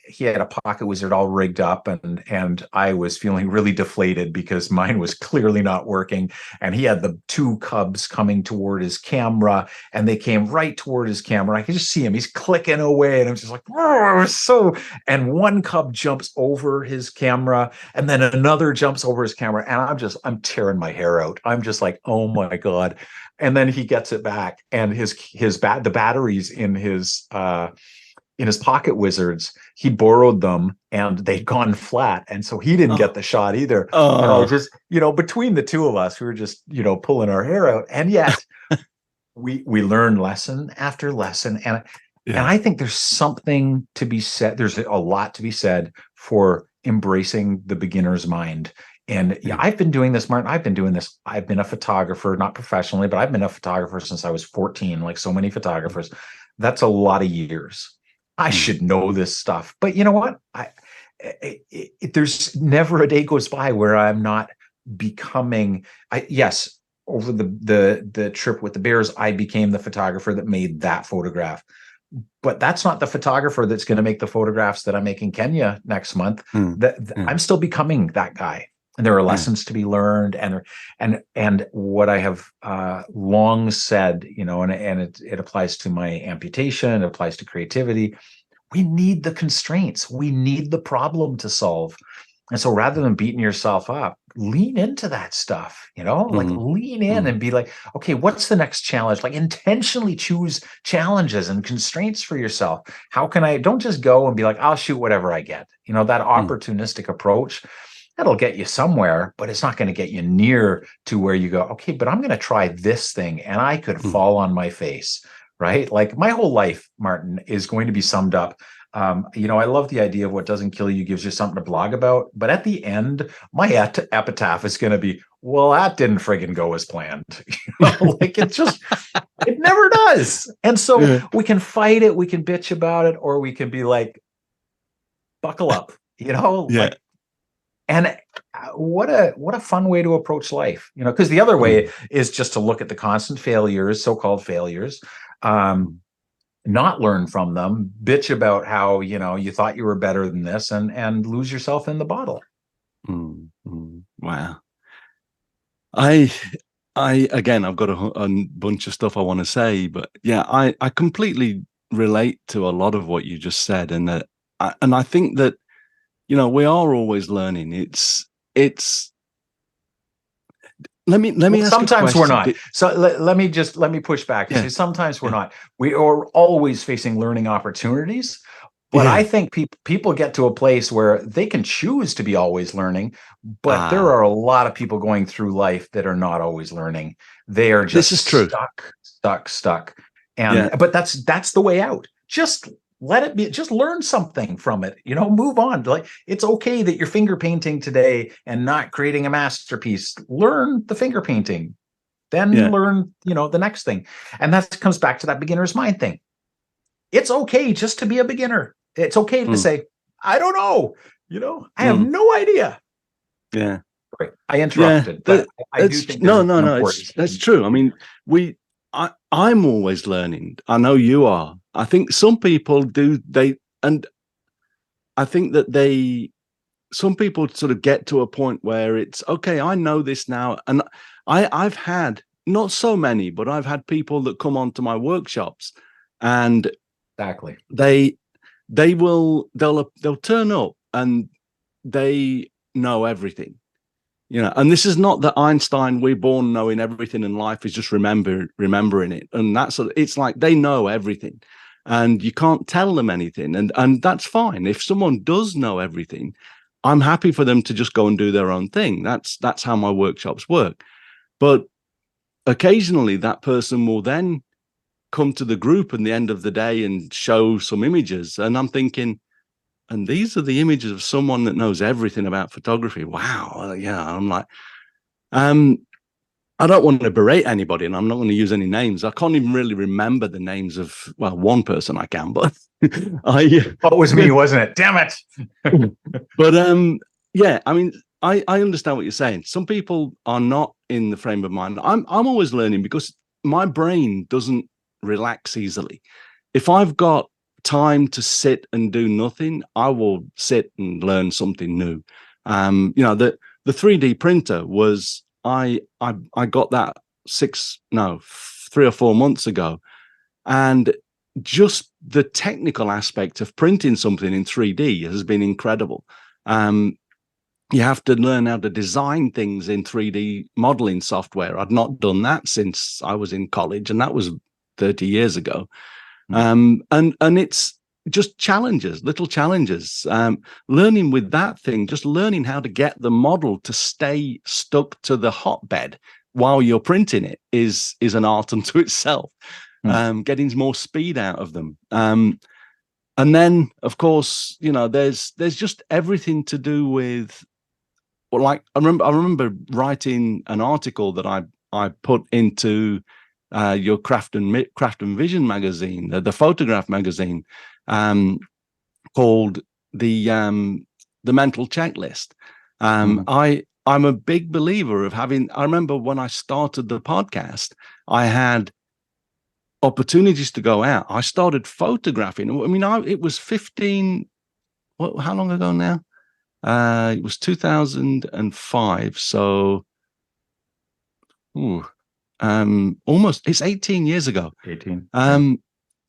he had a pocket wizard all rigged up, and I was feeling really deflated because mine was clearly not working. And he had the two cubs coming toward his camera, and they came right toward his camera. I could just see him. He's clicking away, and I'm just like, oh, so. And one cub jumps over his camera, and then another jumps over his camera, and I'm tearing my hair out. I'm just like, oh my God. And then he gets it back, and the batteries in his pocket wizards, he borrowed them and they'd gone flat. And so he didn't get the shot either. And I just, between the two of us, we were just, pulling our hair out. And yet we learn lesson after lesson. And I think there's something to be said. There's a lot to be said for embracing the beginner's mind. And I've been doing this, Martin. I've been a photographer, not professionally, but I've been a photographer since I was 14, like so many photographers. That's a lot of years. I should know this stuff. But you know what? There's never a day goes by where I'm not becoming. Yes, over the trip with the bears, I became the photographer that made that photograph. But that's not the photographer that's going to make the photographs that I make in Kenya next month. I'm still becoming that guy. And there are lessons to be learned, and what I have long said, and it applies to my amputation, it applies to creativity. We need the constraints. We need the problem to solve. And so rather than beating yourself up, lean into that stuff, like lean in and be like, okay, what's the next challenge? Like intentionally choose challenges and constraints for yourself. How can don't just go and be like, I'll shoot whatever I get. That opportunistic approach, that'll get you somewhere, but it's not going to get you near to where you go, okay, but I'm going to try this thing and I could fall on my face, right? Like my whole life, Martin, is going to be summed up. I love the idea of what doesn't kill you gives you something to blog about. But at the end, my epitaph is going to be, well, that didn't friggin' go as planned. Like it never does. And so we can fight it, we can bitch about it, or we can be like, buckle up, like, and what a fun way to approach life, because the other way is just to look at the constant failures, so-called failures, not learn from them, bitch about how, you thought you were better than this and lose yourself in the bottle. Wow. I again, I've got a bunch of stuff I want to say, but yeah, I completely relate to a lot of what you just said. And I think that, we are always learning. Let me ask sometimes a we're question. not. So let me push back and say sometimes we're not. We are always facing learning opportunities. But I think people get to a place where they can choose to be always learning, but there are a lot of people going through life that are not always learning. They are just stuck. And but that's the way out. Just let it be, just learn something from it, move on. Like, it's okay that you're finger painting today and not creating a masterpiece. Learn the finger painting, then learn, the next thing. And that comes back to that beginner's mind thing. It's okay just to be a beginner. It's okay to say, I don't know, I have no idea. Yeah. Right. I interrupted, but I do think that's true. I mean, I'm always learning. I know you are. I think some people do, and I think that some people sort of get to a point where it's, okay, I know this now. And I've had, not so many, but I've had people that come onto my workshops, and exactly, they'll turn up and they know everything. And this is not that Einstein, we're born knowing everything in life is just remembering it. And it's like they know everything and you can't tell them anything. And that's fine. If someone does know everything, I'm happy for them to just go and do their own thing. That's how my workshops work. But occasionally that person will then come to the group at the end of the day and show some images. And I'm thinking, and these are the images of someone that knows everything about photography. Wow. I'm like, I don't want to berate anybody, and I'm not going to use any names. I can't even really remember the names of, well, one person I can, but it was me, wasn't it? Damn it. But I mean, I understand what you're saying. Some people are not in the frame of mind. I'm always learning because my brain doesn't relax easily. If I've got time to sit and do nothing, I will sit and learn something new. The 3D printer was, I got that 3 or 4 months ago, and just the technical aspect of printing something in 3D has been incredible. You have to learn how to design things in 3D modeling software. I'd not done that since I was in college, and that was 30 years ago. And it's just challenges, little challenges. Learning with that thing, just learning how to get the model to stay stuck to the hotbed while you're printing it is an art unto itself. Getting more speed out of them. And then, of course, there's just everything to do with, well, like I remember writing an article that I put into your Craft and Vision magazine, the photograph magazine, called the mental checklist. I'm a big believer of having. I remember when I started the podcast, I had opportunities to go out. I started photographing. I mean, it was 15. How long ago now? It was 2005. So, almost, it's 18 years ago. 18. And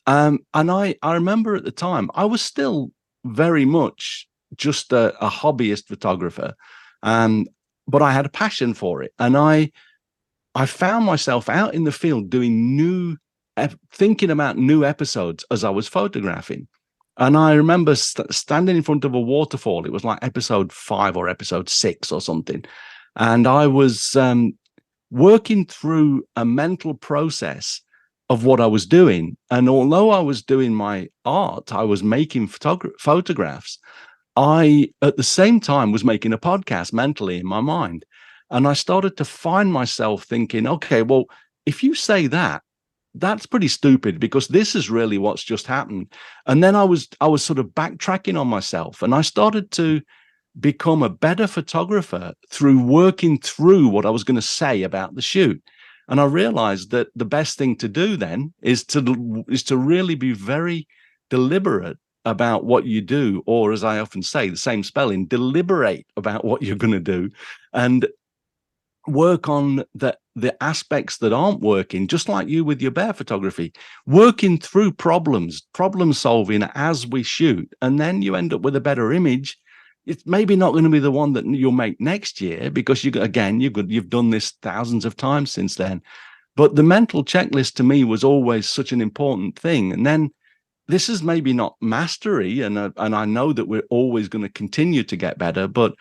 I remember at the time I was still very much just a hobbyist photographer, but I had a passion for it, and I found myself out in the field doing thinking about new episodes as I was photographing. And I remember standing in front of a waterfall. It was like episode 5 or episode 6 or something, and I was working through a mental process of what I was doing. And although I was doing my art, I was making photographs, I, at the same time, was making a podcast mentally in my mind. And I started to find myself thinking, okay, well, if you say that, that's pretty stupid, because this is really what's just happened. And then I was sort of backtracking on myself, and I started to become a better photographer through working through what I was going to say about the shoot. And I realized that the best thing to do then is to really be very deliberate about what you do, or, as I often say, the same spelling, deliberate about what you're going to do, and work on the aspects that aren't working, just like you with your bear photography, working through problem solving as we shoot. And then you end up with a better image. It's maybe not going to be the one that you'll make next year, because you've done this thousands of times since then. But the mental checklist to me was always such an important thing. And then this is maybe not mastery, and I know that we're always going to continue to get better, but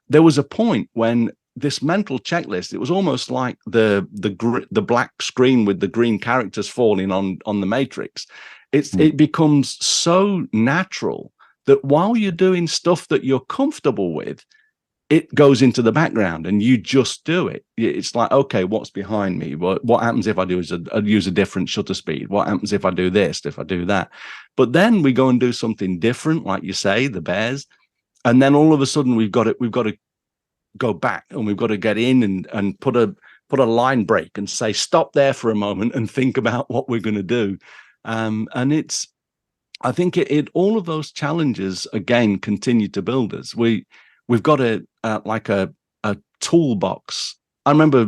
there was a point when this mental checklist, it was almost like the black screen with the green characters falling on the matrix. It becomes so natural that while you're doing stuff that you're comfortable with, it goes into the background and you just do it. It's like, okay, what's behind me? What happens if I use a different shutter speed? What happens if I do this, if I do that? But then we go and do something different, like you say, the bears. And then all of a sudden we've got to go back, and we've got to get in and put a line break and say, stop there for a moment and think about what we're going to do. And I think all of those challenges again continue to build us. We've got a toolbox. I remember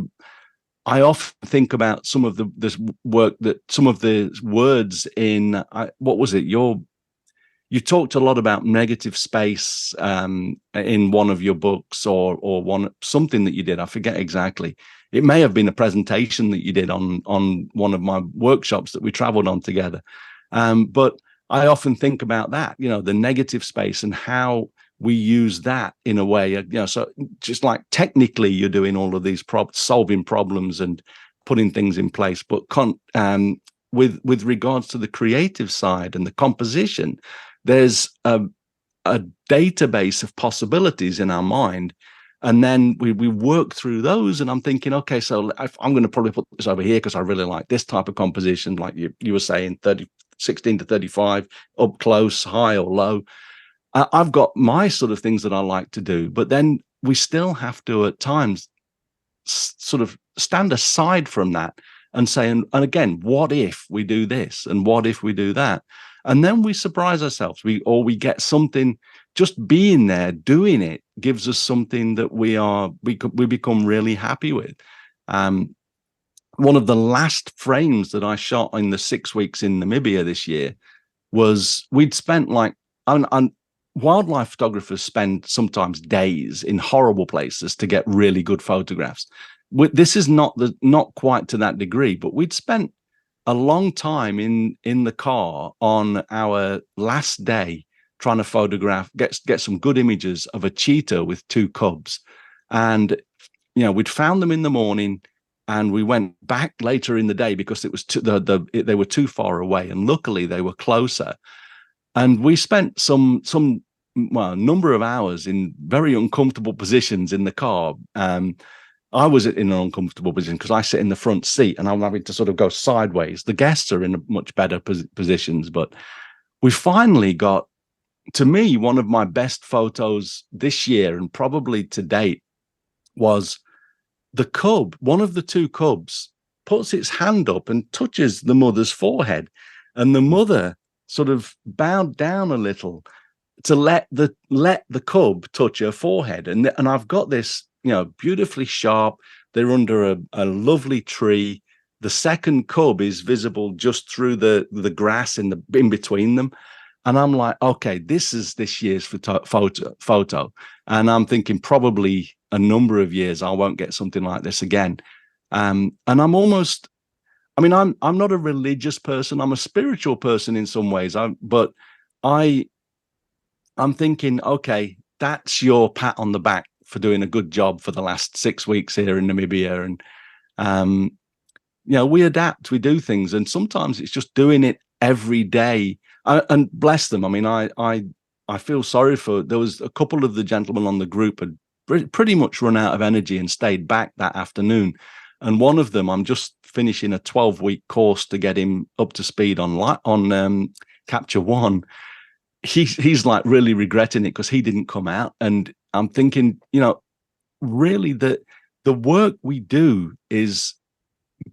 I often think about some of this work, that some of the words in what was it? You talked a lot about negative space in one of your books, or something that you did. I forget exactly. It may have been a presentation that you did on one of my workshops that we traveled on together. But I often think about that, the negative space, and how we use that in a way, so just like technically you're doing all of these solving problems and putting things in place, but with regards to the creative side and the composition, there's a database of possibilities in our mind. And then we work through those, and I'm thinking, okay, so I'm going to probably put this over here because I really like this type of composition, like you were saying, 16 to 35, up close, high or low. I've got my sort of things that I like to do, but then we still have to at times sort of stand aside from that and say, and again, what if we do this, and what if we do that? And then we surprise ourselves. We get something. Just being there, doing it, gives us something that we become really happy with. Um, One of the last frames that I shot in the 6 weeks in Namibia this year was we'd spent like, and wildlife photographers spend sometimes days in horrible places to get really good photographs. This is not quite to that degree, but we'd spent a long time in the car on our last day trying to get some good images of a cheetah with two cubs. And we'd found them in the morning, and we went back later in the day because it was they were too far away, and luckily they were closer. And we spent a number of hours in very uncomfortable positions in the car. I was in an uncomfortable position because I sit in the front seat and I'm having to sort of go sideways. The guests are in much better positions, but we finally got, to me, one of my best photos this year and probably to date was the cub. One of the two cubs puts its hand up and touches the mother's forehead, and the mother sort of bowed down a little to let the cub touch her forehead. And I've got this, beautifully sharp. They're under a lovely tree. The second cub is visible just through the grass in between them. And I'm like, okay, this is this year's photo. And I'm thinking probably a number of years I won't get something like this again. And I'm not a religious person. I'm a spiritual person in some ways. I'm thinking, okay, that's your pat on the back for doing a good job for the last 6 weeks here in Namibia. And we adapt, we do things, and sometimes it's just doing it every day. And bless them. I mean, I feel sorry there was a couple of the gentlemen on the group had pretty much run out of energy and stayed back that afternoon. And one of them, I'm just finishing a 12-week course to get him up to speed on Capture One. He's like really regretting it because he didn't come out. And I'm thinking, really the work we do is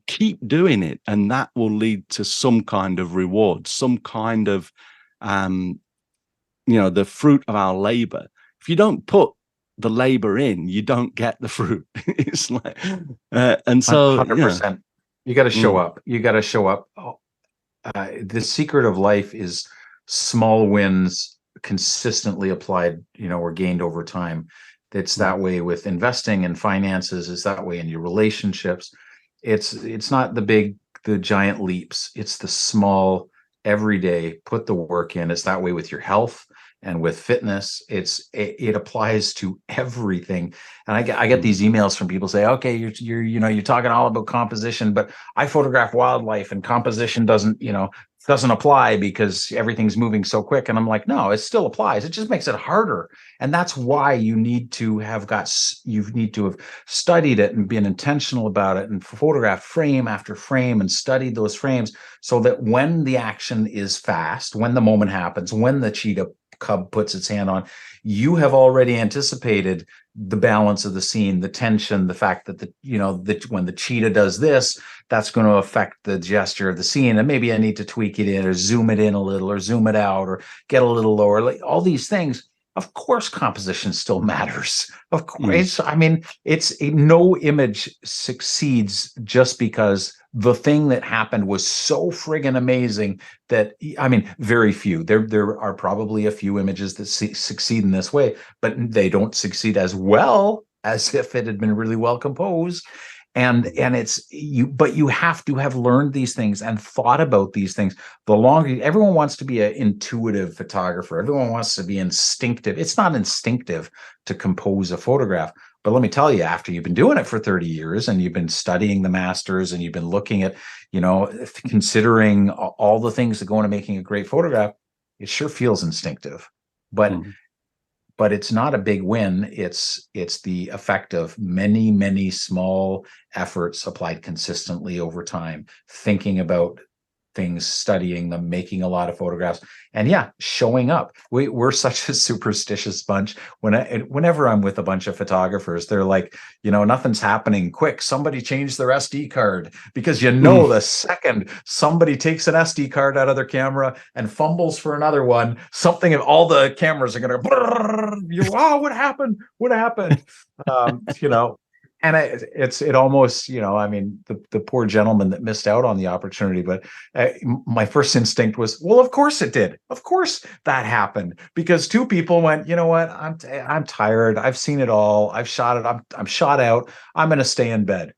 keep doing it, and that will lead to some kind of reward, some kind of the fruit of our labor. If you don't put the labor in, you don't get the fruit. It's like and so 100%. You got to show up. You got to show up. The secret of life is small wins consistently applied, or gained over time. It's that way with investing and finances. It's that way in your relationships. It's not the giant leaps. It's the small, everyday, put the work in. It's that way with your health and with fitness. It applies to everything. And I get these emails from people say, okay, you're talking all about composition, but I photograph wildlife and composition doesn't apply because everything's moving so quick. And I'm like, no, it still applies. It just makes it harder. And that's why you need to have studied it and been intentional about it and photographed frame after frame and studied those frames so that when the action is fast, when the moment happens, when the cheetah cub puts its hand on, you have already anticipated the balance of the scene, the tension, the fact that when the cheetah does this, that's going to affect the gesture of the scene, and maybe I need to tweak it in or zoom it in a little or zoom it out or get a little lower. Like all these things. Of course, composition still matters. Of course, no image succeeds just because the thing that happened was so friggin' amazing that, very few. There are probably a few images that succeed in this way, but they don't succeed as well as if it had been really well composed. And but you have to have learned these things and thought about these things. The longer everyone wants to be an intuitive photographer, everyone wants to be instinctive. It's not instinctive to compose a photograph. But let me tell you, after you've been doing it for 30 years and you've been studying the masters and you've been looking at, considering all the things that go into making a great photograph, it sure feels instinctive. But it's not a big win. It's the effect of many, many small efforts applied consistently over time, thinking about things, studying them, making a lot of photographs, and yeah, showing up. We're such a superstitious bunch. Whenever I'm with a bunch of photographers, they're like, nothing's happening. Quick, somebody change their SD card, because the second somebody takes an SD card out of their camera and fumbles for another one, something of all the cameras are going to, what happened? What happened? You know, and it almost, I mean, the poor gentleman that missed out on the opportunity. But my first instinct was, well, of course it did. Of course that happened, because two people went, you know what? I'm tired. I've seen it all. I've shot it. I'm shot out. I'm going to stay in bed.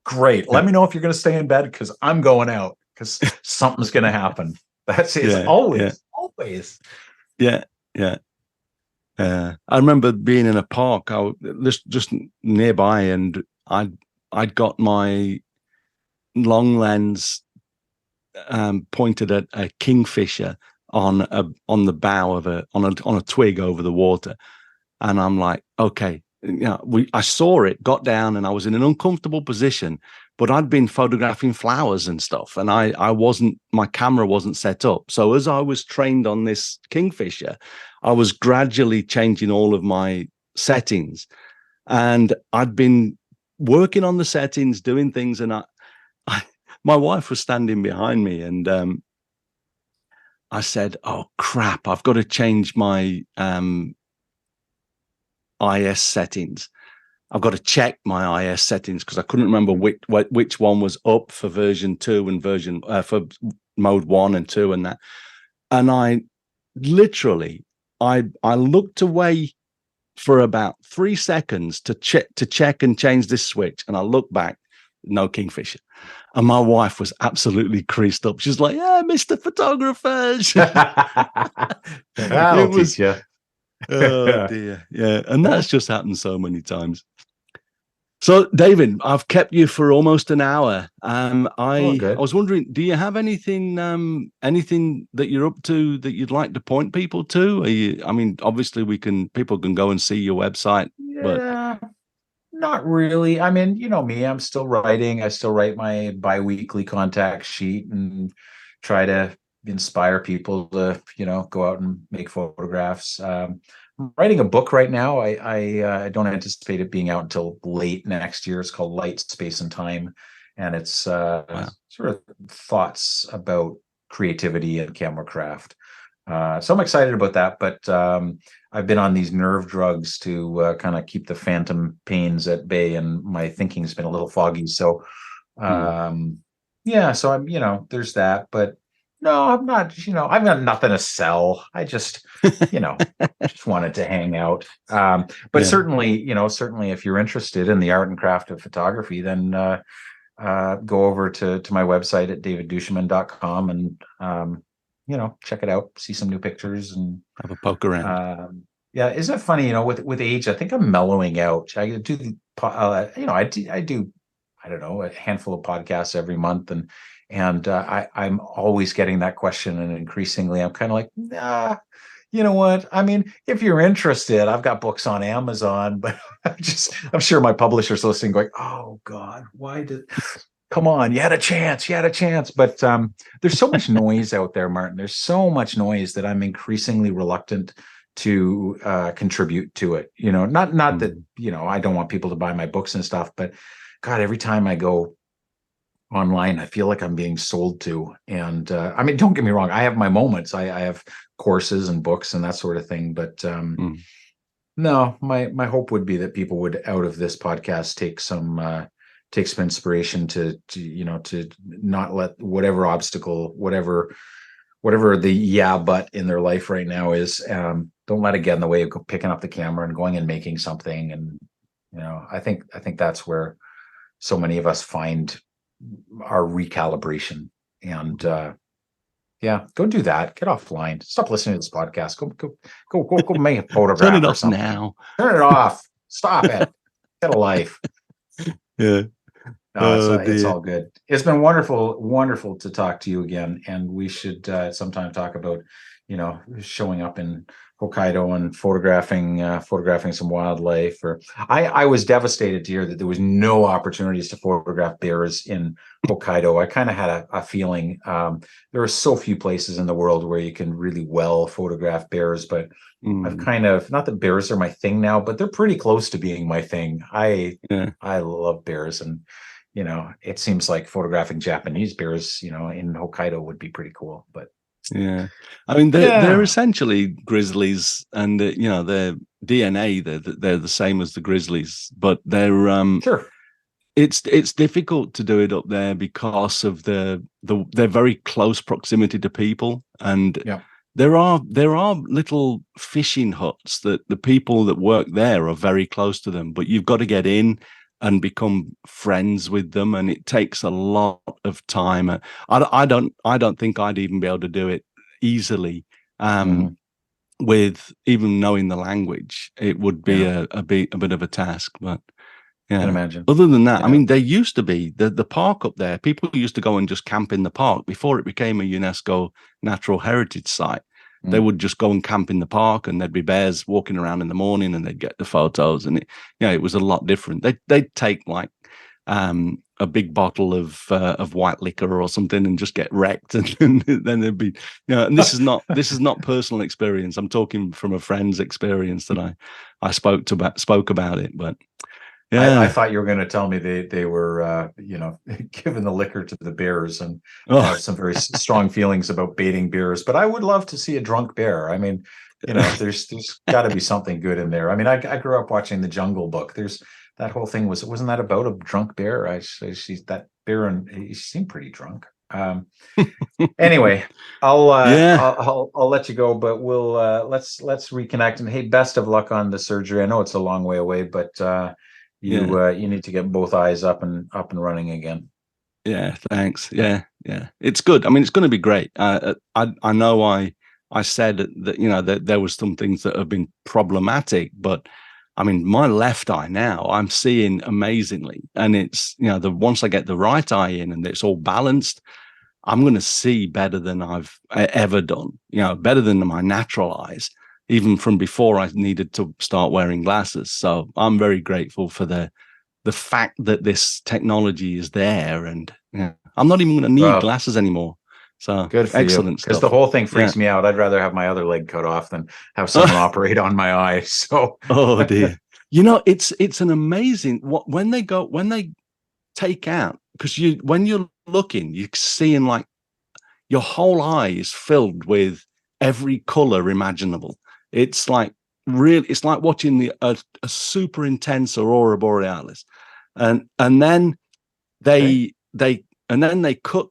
Great. Let me know if you're going to stay in bed, because I'm going out, because something's going to happen. That's it. Yeah, Always. yeah, yeah. I remember being in a park, just nearby, and I'd got my long lens pointed at a kingfisher on the bough of on a twig over the water, and I'm like, okay, I saw it, got down, and I was in an uncomfortable position, but I'd been photographing flowers and stuff, and my camera wasn't set up. So as I was trained on this kingfisher, I was gradually changing all of my settings, and I'd been working on the settings, doing things, and my wife was standing behind me, and I said, "Oh crap! I've got to change my IS settings. I've got to check my IS settings, because I couldn't remember which one was up for version 2 and version for mode 1 and 2 and that." And I literally, I looked away for about 3 seconds to check and change this switch, and I looked back, no kingfisher. And my wife was absolutely creased up. She's like, "Yeah, Mr. Photographer." That'll teach you. Oh dear. Yeah. And that's just happened so many times. So David, I've kept you for almost an hour. I was wondering, do you have anything that you're up to that you'd like to point people to? I mean, obviously people can go and see your website, but not really. I mean, you know me, I'm still writing. I still write my bi-weekly contact sheet and try to inspire people to, go out and make photographs. I'm writing a book right now. I don't anticipate it being out until late next year. It's called Light, Space, and Time. And it's wow. sort of thoughts about creativity and camera craft. So I'm excited about that, but I've been on these nerve drugs to kind of keep the phantom pains at bay, and my thinking's been a little foggy. So, yeah, so I'm, there's that, but no, I'm not, I've got nothing to sell. I just, just wanted to hang out. But certainly, certainly if you're interested in the art and craft of photography, then go over to my website at davidduchemin.com and, check it out, see some new pictures, and have a poke around. Yeah, isn't it funny? With age, I think I'm mellowing out. I do, I do, I don't know, a handful of podcasts every month, and I'm always getting that question, and increasingly, I'm kind of like, nah. You know what? I mean, if you're interested, I've got books on Amazon, but I'm sure my publisher's listening, going, "Oh God, why did?" Come on, you had a chance. But there's so much noise out there, Martin. There's so much noise that I'm increasingly reluctant to contribute to it. Not that, I don't want people to buy my books and stuff, but God, every time I go online, I feel like I'm being sold to. And I mean, don't get me wrong, I have my moments. I have courses and books and that sort of thing. But no, my hope would be that people would, out of this podcast, take some inspiration to not let whatever obstacle, whatever the but in their life right now is, don't let it get in the way of picking up the camera and going and making something. And I think that's where so many of us find our recalibration. And go do that. Get offline. Stop listening to this podcast. Go make a photograph. Turn it or off something. now. Turn it off. Stop it. Get a life. Yeah. No, it's all good. It's been wonderful to talk to you again, and we should sometime talk about showing up in Hokkaido and photographing some wildlife. Or I was devastated to hear that there was no opportunities to photograph bears in Hokkaido. I kind of had a feeling there are so few places in the world where you can really well photograph bears, but I've Mm, kind of, not that bears are my thing now, but they're pretty close to being my thing. yeah, I love bears, and it seems like photographing Japanese bears, in Hokkaido would be pretty cool. But yeah. I mean, they're yeah, essentially grizzlies, and their DNA they're the same as the grizzlies, but sure. it's difficult to do it up there because of their very close proximity to people, and Yeah. there are little fishing huts that the people that work there are very close to them, but you've got to get in and become friends with them, and it takes a lot of time. I don't think I'd even be able to do it easily. Mhm. With even knowing the language, it would be Yeah. a bit of a task, but Can yeah. imagine. Other than that, I Yeah. mean, there used to be the park up there. People used to go and just camp in the park before it became a UNESCO natural heritage site. They Mm. would just go and camp in the park, and there'd be bears walking around in the morning, and they'd get the photos. And it was a lot different. They'd take like a big bottle of white liquor or something and just get wrecked, and then there'd be And this is not personal experience. I'm talking from a friend's experience that I spoke about it, but. I Yeah. thought you were going to tell me they were giving the liquor to the bears and Oh, have some very strong feelings about baiting bears. But I would love to see a drunk bear. I mean, there's got to be something good in there. I mean, I grew up watching The Jungle Book. There's that whole thing wasn't that about a drunk bear? I see that bear, and he seemed pretty drunk. Anyway, yeah, I'll let you go, but we'll let's reconnect. And hey, best of luck on the surgery. I know it's a long way away, but yeah, you need to get both eyes up and running again. yeah. Thanks. Yeah, yeah. It's good. I mean, it's going to be great. I know. I said that that there was some things that have been problematic, but I mean, my left eye now I'm seeing amazingly, and it's the once I get the right eye in and it's all balanced, I'm going to see better than I've ever done. Better than my natural eyes, even from before I needed to start wearing glasses. So I'm very grateful for the fact that this technology is there, and I'm not even going to need Well, glasses anymore. So good for you, excellent because the stuff. whole thing Yeah. freaks me out. I'd rather have my other leg cut off than have someone operate on my eye. So Oh dear. It's an amazing what when they take out, because when you're looking, you're seeing like your whole eye is filled with every color imaginable. It's like it's like watching a super intense aurora borealis, and then okay. they cut.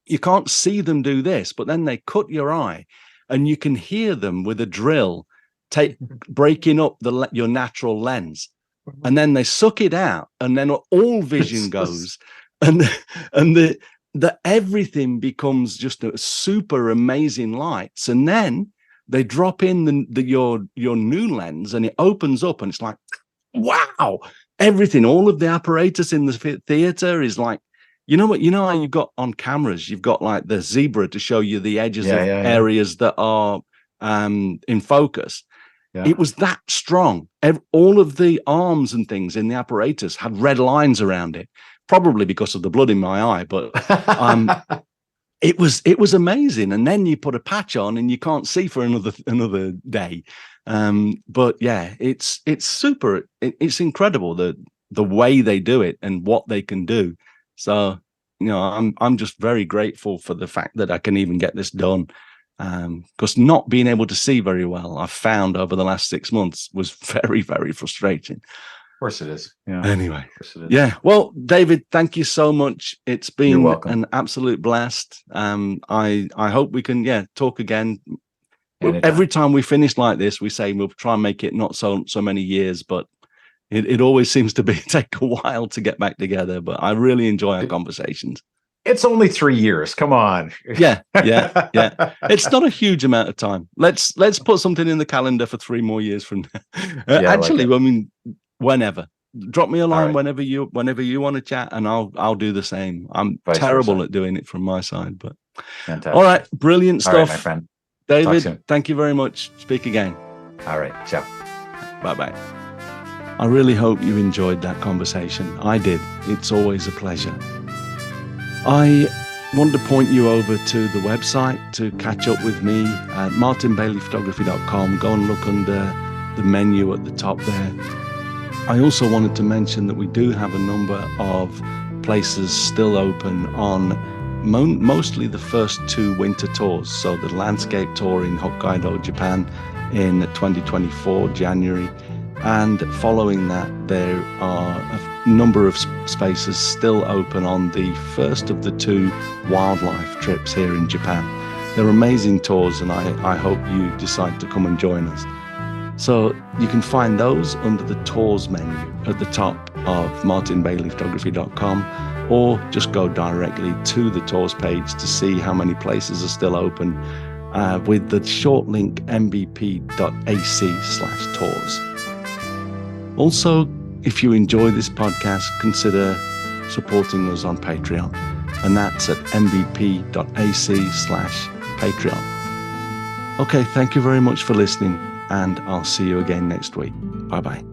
You can't see them do this, but then they cut your eye, and you can hear them with a drill take breaking up your natural lens, and then they suck it out, and then all vision goes, and and the everything becomes just a super amazing lights, and then they drop in your new lens, and it opens up, and it's like, wow, everything, all of the apparatus in the theater is like, how you've got on cameras, you've got like the zebra to show you the edges Yeah, of yeah, yeah, areas that are in focus. yeah. It was that strong. All of the arms and things in the apparatus had red lines around it, probably because of the blood in my eye. But um, it was amazing. And then you put a patch on, and you can't see for another day. But yeah, it's super. It's incredible the way they do it and what they can do. So I'm just very grateful for the fact that I can even get this done. Because not being able to see very well, I've found over the last 6 months was very, very frustrating. Of course it is. Yeah, of Anyway, course it is. yeah. Well, David, thank you so much. It's You're been welcome. an absolute blast. I hope we can talk again. Every Anytime. time we finish like this, we say we'll try and make it not so many years, but it always seems to be take a while to get back together. But I really enjoy our conversations. It's only 3 years. Come on. Yeah, yeah, yeah. It's not a huge amount of time. Let's put something in the calendar for 3 more years from now. Yeah, I like Actually, it. I mean, whenever. Drop me a All line right. whenever you want to chat, and I'll do the same. I'm Vice terrible versa. at doing it from my side, but all right, Fantastic. brilliant All right, my stuff. friend. David, soon. thank you very much. Speak again. All right. Ciao. Bye-bye. I really hope you enjoyed that conversation. I did. It's always a pleasure. I want to point you over to the website to catch up with me at martinbaileyphotography.com. Go and look under the menu at the top there. I also wanted to mention that we do have a number of places still open on mostly the first 2 winter tours. So the landscape tour in Hokkaido, Japan in 2024, January. And following that, there are a number of spaces still open on the first of the 2 wildlife trips here in Japan. They're amazing tours, and I hope you decide to come and join us. So you can find those under the tours menu at the top of martinbaileyphotography.com, or just go directly to the tours page to see how many places are still open with the short link mbp.ac/tours. Also, if you enjoy this podcast, consider supporting us on Patreon, and that's at mbp.ac/Patreon. Okay, thank you very much for listening, and I'll see you again next week. Bye-bye.